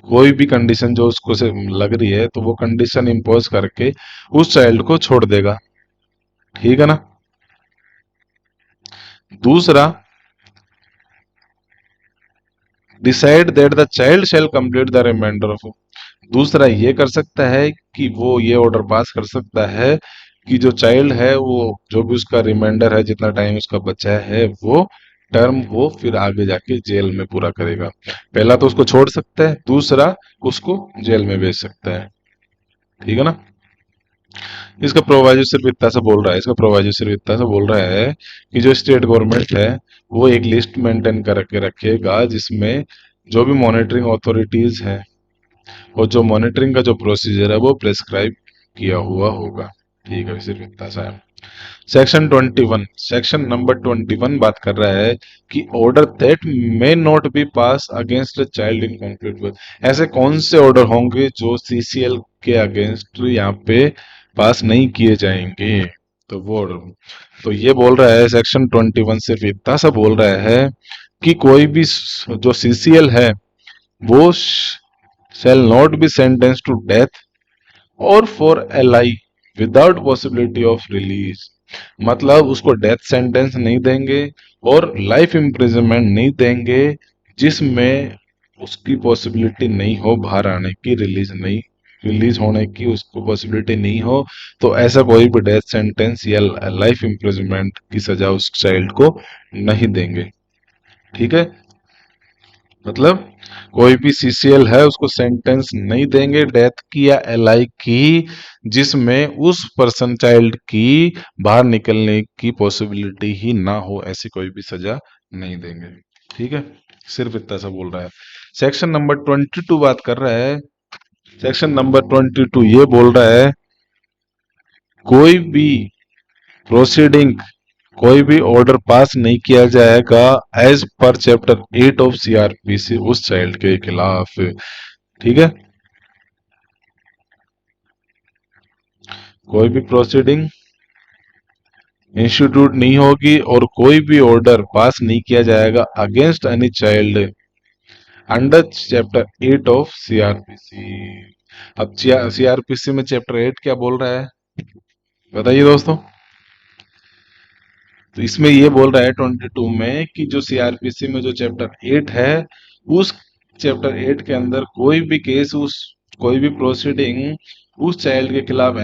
कोई भी कंडीशन जो उसको से लग रही है तो वो कंडीशन इम्पोज करके उस चाइल्ड को छोड़ देगा। ठीक है ना, दूसरा decide that the child shall complete the remainder of, दूसरा ये कर सकता है कि वो ये ऑर्डर पास कर सकता है कि जो चाइल्ड है वो जो भी उसका रिमाइंडर है जितना टाइम उसका बचा है वो टर्म वो फिर आगे जाके जेल में पूरा करेगा। पहला तो उसको छोड़ सकता है, दूसरा उसको जेल में भेज सकता है। ठीक है ना। इसका प्रोवाइजो सिर्फ इतना सा बोल रहा है, इसका प्रोवाइजो सिर्फ इतना सा बोल रहा है कि जो स्टेट गवर्नमेंट है वो एक लिस्ट मेंटेन करके रखेगा जिसमें जो भी मॉनिटरिंग अथॉरिटीज है और जो मॉनिटरिंग का जो प्रोसीजर है वो प्रेस्क्राइब किया हुआ होगा। ठीक है, सिर्फ इतना सा है। सेक्शन 21, सेक्शन नंबर 21 बात कर रहा है कि order that may not be pass against a child in conflict with, ऐसे कौन से ऑर्डर होंगे जो सीसीएल के अगेंस्ट यहाँ पे पास नहीं किए जाएंगे। तो वो ऑर्डर, तो ये बोल रहा है सेक्शन 21 सिर्फ इतना सा बोल रहा है कि कोई भी जो सीसीएल है वो shall not be sentenced to death और for LI without possibility of release, मतलब उसको डेथ सेंटेंस नहीं देंगे और लाइफ इम्प्रिजनमेंट नहीं देंगे जिसमें उसकी पॉसिबिलिटी नहीं हो बाहर आने की, रिलीज होने की उसको पॉसिबिलिटी नहीं हो, तो ऐसा कोई भी डेथ सेंटेंस या लाइफ इम्प्रिजनमेंट की सजा उस चाइल्ड को नहीं देंगे। ठीक है, मतलब कोई भी सीसीएल है उसको सेंटेंस नहीं देंगे डेथ की या एलआई की जिसमें उस पर्सन चाइल्ड की बाहर निकलने की पॉसिबिलिटी ही ना हो, ऐसी कोई भी सजा नहीं देंगे। ठीक है, सिर्फ इतना सा बोल रहा है। सेक्शन नंबर 22 बात कर रहा है, सेक्शन नंबर 22 ये बोल रहा है कोई भी प्रोसीडिंग, कोई भी ऑर्डर पास नहीं किया जाएगा as per chapter 8 of CrPC उस चाइल्ड के खिलाफ। ठीक है, कोई भी प्रोसीडिंग इंस्टीट्यूट नहीं होगी और कोई भी ऑर्डर पास नहीं किया जाएगा against any child under chapter 8 of CrPC. अब सीआरपीसी में चैप्टर 8 क्या बोल रहा है बताइए दोस्तों। तो इसमें ये बोल रहा है 22 में कि जो सीआरपीसी में जो चैप्टर 8 है उस चैप्टर 8 के अंदर कोई भी केस, उस कोई भी प्रोसीडिंग उस चाइल्ड के खिलाफ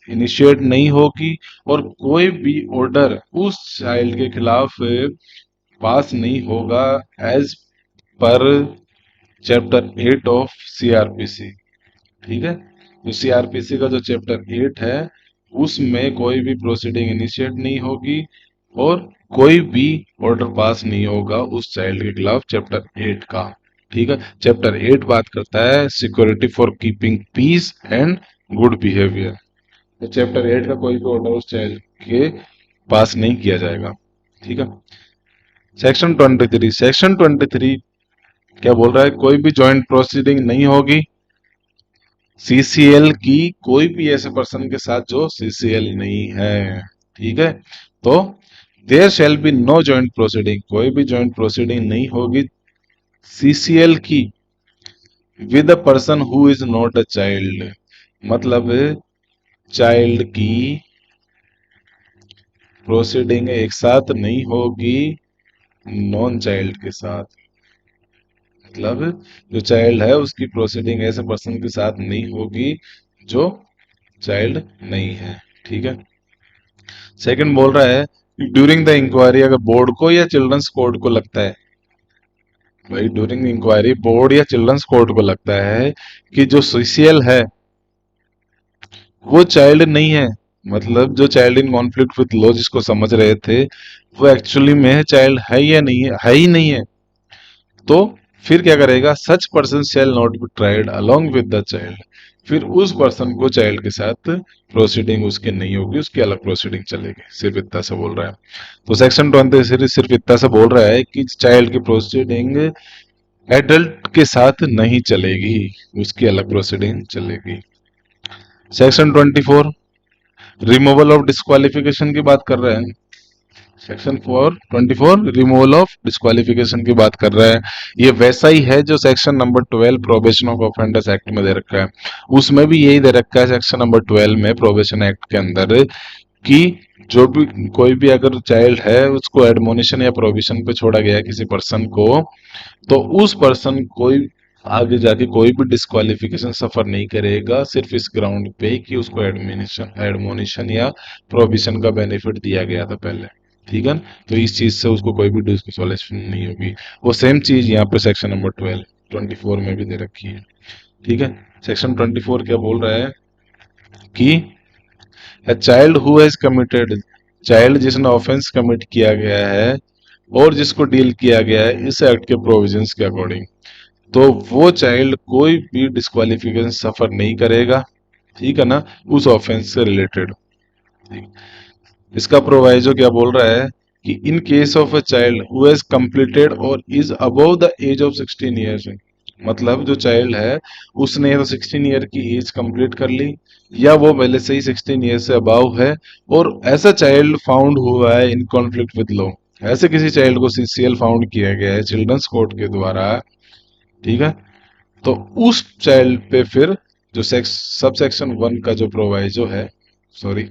इनिशिएट नहीं होगी और कोई भी ऑर्डर उस चाइल्ड के खिलाफ पास नहीं होगा as per chapter 8 of CrPC. ठीक है, तो सीआरपीसी का जो चैप्टर 8 है उसमें कोई भी प्रोसीडिंग इनिशिएट नहीं होगी और कोई भी ऑर्डर पास नहीं होगा उस चाइल्ड के खिलाफ चैप्टर 8 का। ठीक है, चैप्टर 8 बात करता है security for keeping peace and good behaviour. तो चैप्टर 8 का कोई भी ऑर्डर उस चाइल्ड के पास नहीं किया जाएगा। ठीक है, सेक्शन 23, सेक्शन 23 क्या बोल रहा है, कोई भी ज्वाइंट प्रोसीडिंग नहीं होगी सीसीएल की कोई भी ऐसे पर्सन के साथ जो सीसीएल नहीं है। ठीक है, तो there shall be no joint proceeding, कोई भी जॉइंट प्रोसीडिंग नहीं होगी सीसीएल की with a person who is not a child, मतलब चाइल्ड की प्रोसीडिंग एक साथ नहीं होगी नॉन चाइल्ड के साथ, मतलब जो चाइल्ड है उसकी प्रोसीडिंग ऐसे पर्सन के साथ नहीं होगी जो चाइल्ड नहीं है। ठीक है, सेकंड बोल रहा है ड्यूरिंग द इंक्वायरी, अगर बोर्ड को या चिल्ड्रंस कोर्ट को लगता है, भाई ड्यूरिंग इंक्वायरी बोर्ड या चिल्ड्रंस कोर्ट को लगता है कि जो सीसीएल है वो चाइल्ड नहीं है, मतलब जो child in conflict with law जिसको समझ रहे थे वो एक्चुअली में चाइल्ड है या नहीं है, है ही नहीं है, तो फिर क्या करेगा, such person shall not be tried along with the child, फिर उस पर्सन को चाइल्ड के साथ प्रोसीडिंग उसकी नहीं होगी, उसकी अलग प्रोसीडिंग चलेगी। सिर्फ इतना सा बोल रहा है। तो सेक्शन 23 सिर्फ इतना सा बोल रहा है कि चाइल्ड की प्रोसीडिंग एडल्ट के साथ नहीं चलेगी, उसकी अलग प्रोसीडिंग चलेगी। सेक्शन 24 रिमूवल ऑफ डिस्क्वालिफिकेशन की बात कर रहे हैं। सेक्शन 424 रिमूवल ऑफ डिस्क्वालिफिकेशन की बात कर रहा है। ये वैसा ही है जो section number 12 probation of offenders act में दे रखा है, उसमें भी यही दे रखा है सेक्शन नंबर 12 में प्रोबेशन एक्ट के अंदर कि जो भी कोई भी अगर चाइल्ड है उसको एडमोनिशन या प्रोविजन पे छोड़ा गया है किसी पर्सन को, तो उस पर्सन कोई आगे जाके कोई भी डिस्क्वालिफिकेशन सफर नहीं करेगा सिर्फ इस ग्राउंड पे कि उसको एडमोनिशन या प्रोविजन का बेनिफिट दिया गया था पहले। ठीक है, तो इस चीज से उसको कोई भी डिस्क्वालिफिकेशन नहीं होगी। वो सेम चीज यहाँ पे सेक्शन नंबर 24 में भी दे रखी है। ठीक है, सेक्शन 24 क्या बोल रहा है कि a child who has committed, child जिसने ऑफेंस कमिट किया गया है और जिसको डील किया गया है इस एक्ट के प्रोविजंस के अकॉर्डिंग, तो वो चाइल्ड कोई भी डिस्क्वालिफिकेशन सफर नहीं करेगा। ठीक है ना, उस ऑफेंस से रिलेटेड। इसका प्रोवाइजो क्या बोल रहा है कि in case of a child who has completed और is above the age of 16 years, मतलब जो चाइल्ड है उसने तो 16 ईयर की एज कंप्लीट कर ली या वो पहले से ही 16 ईयर से अबव है, और ऐसा चाइल्ड फाउंड हुआ है इन कॉन्फ्लिक्ट विद लॉ, ऐसे किसी चाइल्ड को सीसीएल फाउंड किया गया है चिल्ड्रंस कोर्ट के द्वारा, ठीक है, तो उस चाइल्ड पे फिर जो सब सेक्शन 1 का जो प्रोवाइजो है, सॉरी,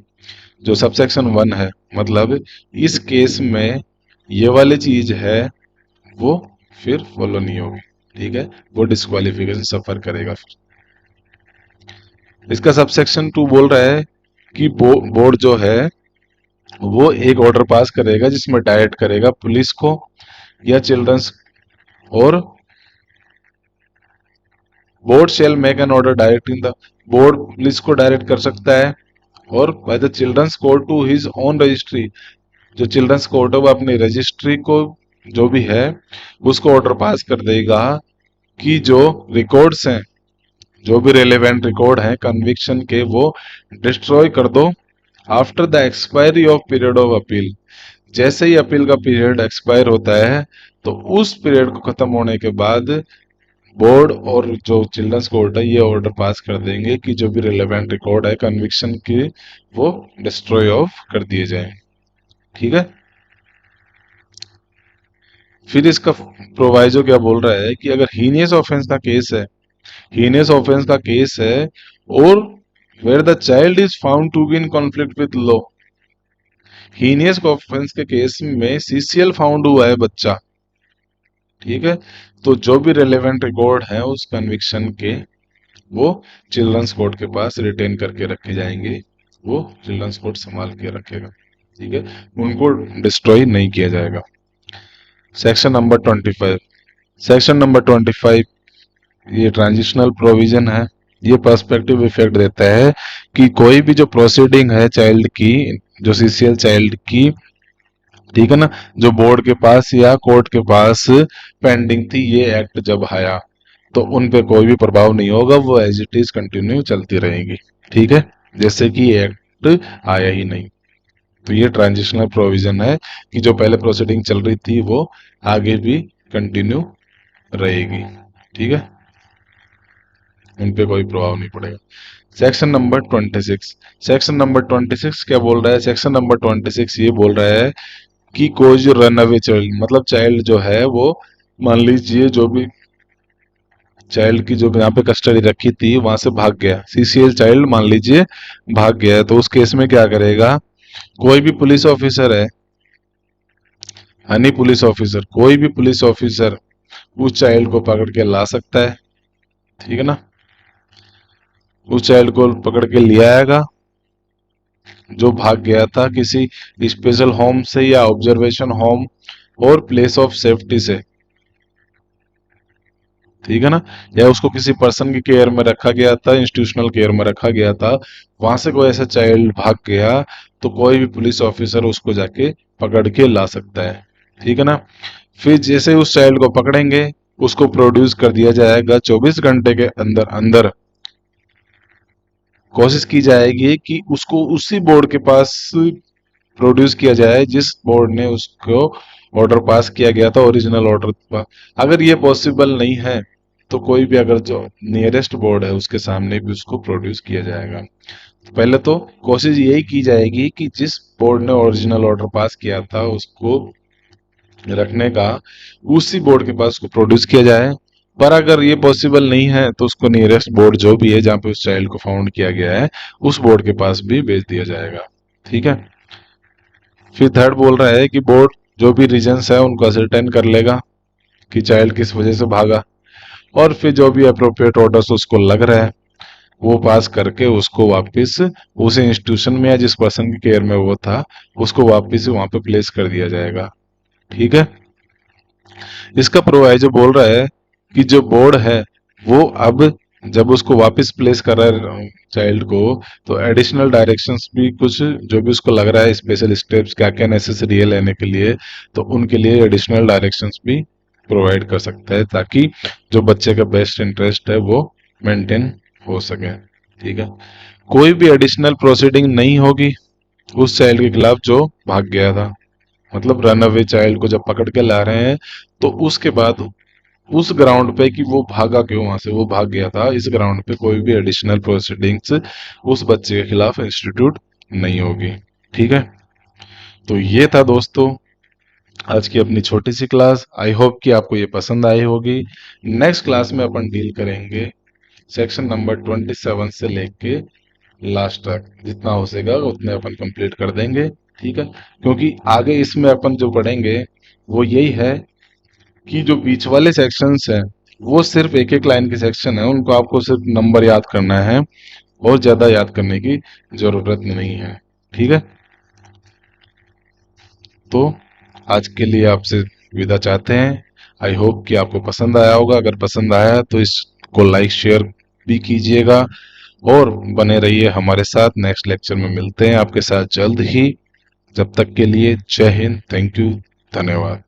जो सबसेक्शन 1 है, मतलब इस केस में ये वाली चीज है वो फिर फॉलो नहीं होगी। ठीक है, वो डिस्क्वालिफिकेशन सफर करेगा फिर। इसका सबसेक्शन 2 बोल रहा है कि बोर्ड जो है वो एक ऑर्डर पास करेगा जिसमें डायरेक्ट करेगा पुलिस को या चिल्ड्रंस, और board shall make an order directing the, board police को डायरेक्ट कर सकता है और by the children's court to his own registry, जो चिल्ड्रंस कोर्ट है वो अपनी रजिस्ट्री को जो भी है उसको ऑर्डर पास कर देगा कि जो रिकॉर्ड्स हैं, जो भी रेलेवेंट रिकॉर्ड हैं कन्विक्शन के, वो डिस्ट्रॉय कर दो after the expiry of period of appeal, जैसे ही अपील का पीरियड एक्सपायर होता है तो उस पीरियड को खत्म होने के बाद बोर्ड और जो चिल्ड्रंस कोर्ट है ये ऑर्डर पास कर देंगे कि जो भी रिलेवेंट रिकॉर्ड है कन्विक्शन की वो डिस्ट्रॉय ऑफ कर दिए जाए। ठीक है, फिर इसका प्रोवाइजो क्या बोल रहा है कि अगर हीनियस ऑफेंस का केस है, हीनियस ऑफेंस का केस है और where the child is found to be in conflict with law, heinous offence के केस में सीसीएल फाउंड हुआ है बच्चा, ठीक है, तो जो भी रेलेवेंट रिकॉर्ड है उस कन्विक्शन के वो चिल्ड्रंस कोर्ट के पास रिटेन करके रखे जाएंगे, वो चिल्ड्रंस कोर्ट संभाल के रखेगा। ठीक है, उनको डिस्ट्रॉय नहीं किया जाएगा। सेक्शन नंबर 25, सेक्शन नंबर 25 ये ट्रांजिशनल प्रोविजन है। ये पर्सपेक्टिव इफेक्ट देता है कि कोई भी जो प्रोसीडिंग है चाइल्ड की, जो सीसीएल चाइल्ड की, ठीक है ना, जो बोर्ड के पास या कोर्ट के पास पेंडिंग थी ये एक्ट जब आया तो उन पे कोई भी प्रभाव नहीं होगा, वो एज इट इज कंटिन्यू चलती रहेगी। ठीक है, जैसे कि ये एक्ट आया ही नहीं। तो ये ट्रांजिशनल प्रोविजन है कि जो पहले प्रोसीडिंग चल रही थी वो आगे भी कंटिन्यू रहेगी। ठीक है, उन पे कोई प्रभाव नहीं पड़ेगा। सेक्शन नंबर 26, सेक्शन नंबर 26 क्या बोल रहा है, सेक्शन नंबर 26 ये बोल रहा है कि कोई जो रन अवे चाइल्ड, मतलब चाइल्ड जो है वो, मान लीजिए जो भी चाइल्ड की जो यहाँ पे कस्टडी रखी थी वहां से भाग गया, सीसीएल चाइल्ड मान लीजिए भाग गया है, तो उस केस में क्या करेगा, कोई भी पुलिस ऑफिसर है, हनी पुलिस ऑफिसर, कोई भी पुलिस ऑफिसर उस चाइल्ड को पकड़ के ला सकता है। ठीक है ना, उस चाइल्ड को पकड़ के लिया आएगा जो भाग गया था किसी स्पेशल होम से या ऑब्जर्वेशन होम और प्लेस ऑफ सेफ्टी से। ठीक है ना, या उसको किसी पर्सन की केयर में रखा गया था, इंस्टीट्यूशनल केयर में रखा गया था, वहां से कोई ऐसा चाइल्ड भाग गया तो कोई भी पुलिस ऑफिसर उसको जाके पकड़ के ला सकता है। ठीक है ना, फिर जैसे उस चाइल्ड को पकड़ेंगे उसको प्रोड्यूस कर दिया जाएगा 24 घंटे के अंदर अंदर, कोशिश की जाएगी कि उसको उसी बोर्ड के पास प्रोड्यूस किया जाए जिस बोर्ड ने उसको ऑर्डर पास किया गया था, ओरिजिनल ऑर्डर। अगर ये पॉसिबल नहीं है तो कोई भी अगर जो नियरेस्ट बोर्ड है उसके सामने भी उसको प्रोड्यूस किया जाएगा। पहले तो कोशिश यही की जाएगी कि जिस बोर्ड ने ओरिजिनल ऑर्डर पास किया था उसको रखने का, उसी बोर्ड के पास उसको प्रोड्यूस किया जाए। पर अगर ये पॉसिबल नहीं है तो उसको नियरेस्ट बोर्ड जो भी है जहाँ पे उस चाइल्ड को फाउंड किया गया है उस बोर्ड के पास भी भेज दिया जाएगा। ठीक है, फिर थर्ड बोल रहा है कि बोर्ड जो भी रीजंस है उनको असरटेन कर लेगा कि चाइल्ड किस वजह से भागा, और फिर जो भी अप्रोप्रिएट ऑर्डर्स उसको लग रहा है वो पास करके उसको वापस उस इंस्टीट्यूशन में या जिस पर्सन की केयर में वो था उसको वापस वहां पे प्लेस कर दिया जाएगा। ठीक है। इसका प्रोवाइजो बोल रहा है कि जो बोर्ड है वो अब जब उसको वापस प्लेस कर रहा है चाइल्ड को, तो एडिशनल डायरेक्शंस भी कुछ जो भी उसको लग रहा है स्पेशल स्टेप्स क्या क्या नेसेसरी है लेने के लिए, तो उनके लिए एडिशनल डायरेक्शंस भी प्रोवाइड कर सकता है ताकि जो बच्चे का बेस्ट इंटरेस्ट है वो मेंटेन हो सके। ठीक है। कोई भी एडिशनल प्रोसीडिंग नहीं होगी उस चाइल्ड के खिलाफ जो भाग गया था। मतलब रन अवे चाइल्ड को जब पकड़ के ला रहे हैं तो उसके बाद उस ग्राउंड पे कि वो भागा क्यों, वहां से वो भाग गया था, इस ग्राउंड पे कोई भी एडिशनल प्रोसीडिंग्स उस बच्चे के खिलाफ इंस्टीट्यूट नहीं होगी। ठीक है। तो ये था दोस्तों आज की अपनी छोटी सी क्लास। आई होप कि आपको ये पसंद आई होगी। नेक्स्ट क्लास में अपन डील करेंगे सेक्शन नंबर 27 से लेके लास्ट तक, जितना हो सकेगा उतने अपन कंप्लीट कर देंगे। ठीक है। क्योंकि आगे इसमें अपन जो पढ़ेंगे वो यही है कि जो बीच वाले सेक्शंस हैं वो सिर्फ एक एक लाइन के सेक्शन है, उनको आपको सिर्फ नंबर याद करना है और ज्यादा याद करने की जरूरत नहीं है। ठीक है। तो आज के लिए आपसे विदा चाहते हैं। आई होप कि आपको पसंद आया होगा। अगर पसंद आया तो इसको लाइक शेयर भी कीजिएगा और बने रहिए हमारे साथ। नेक्स्ट लेक्चर में मिलते हैं आपके साथ जल्द ही। जब तक के लिए जय हिंद, थैंक यू, धन्यवाद।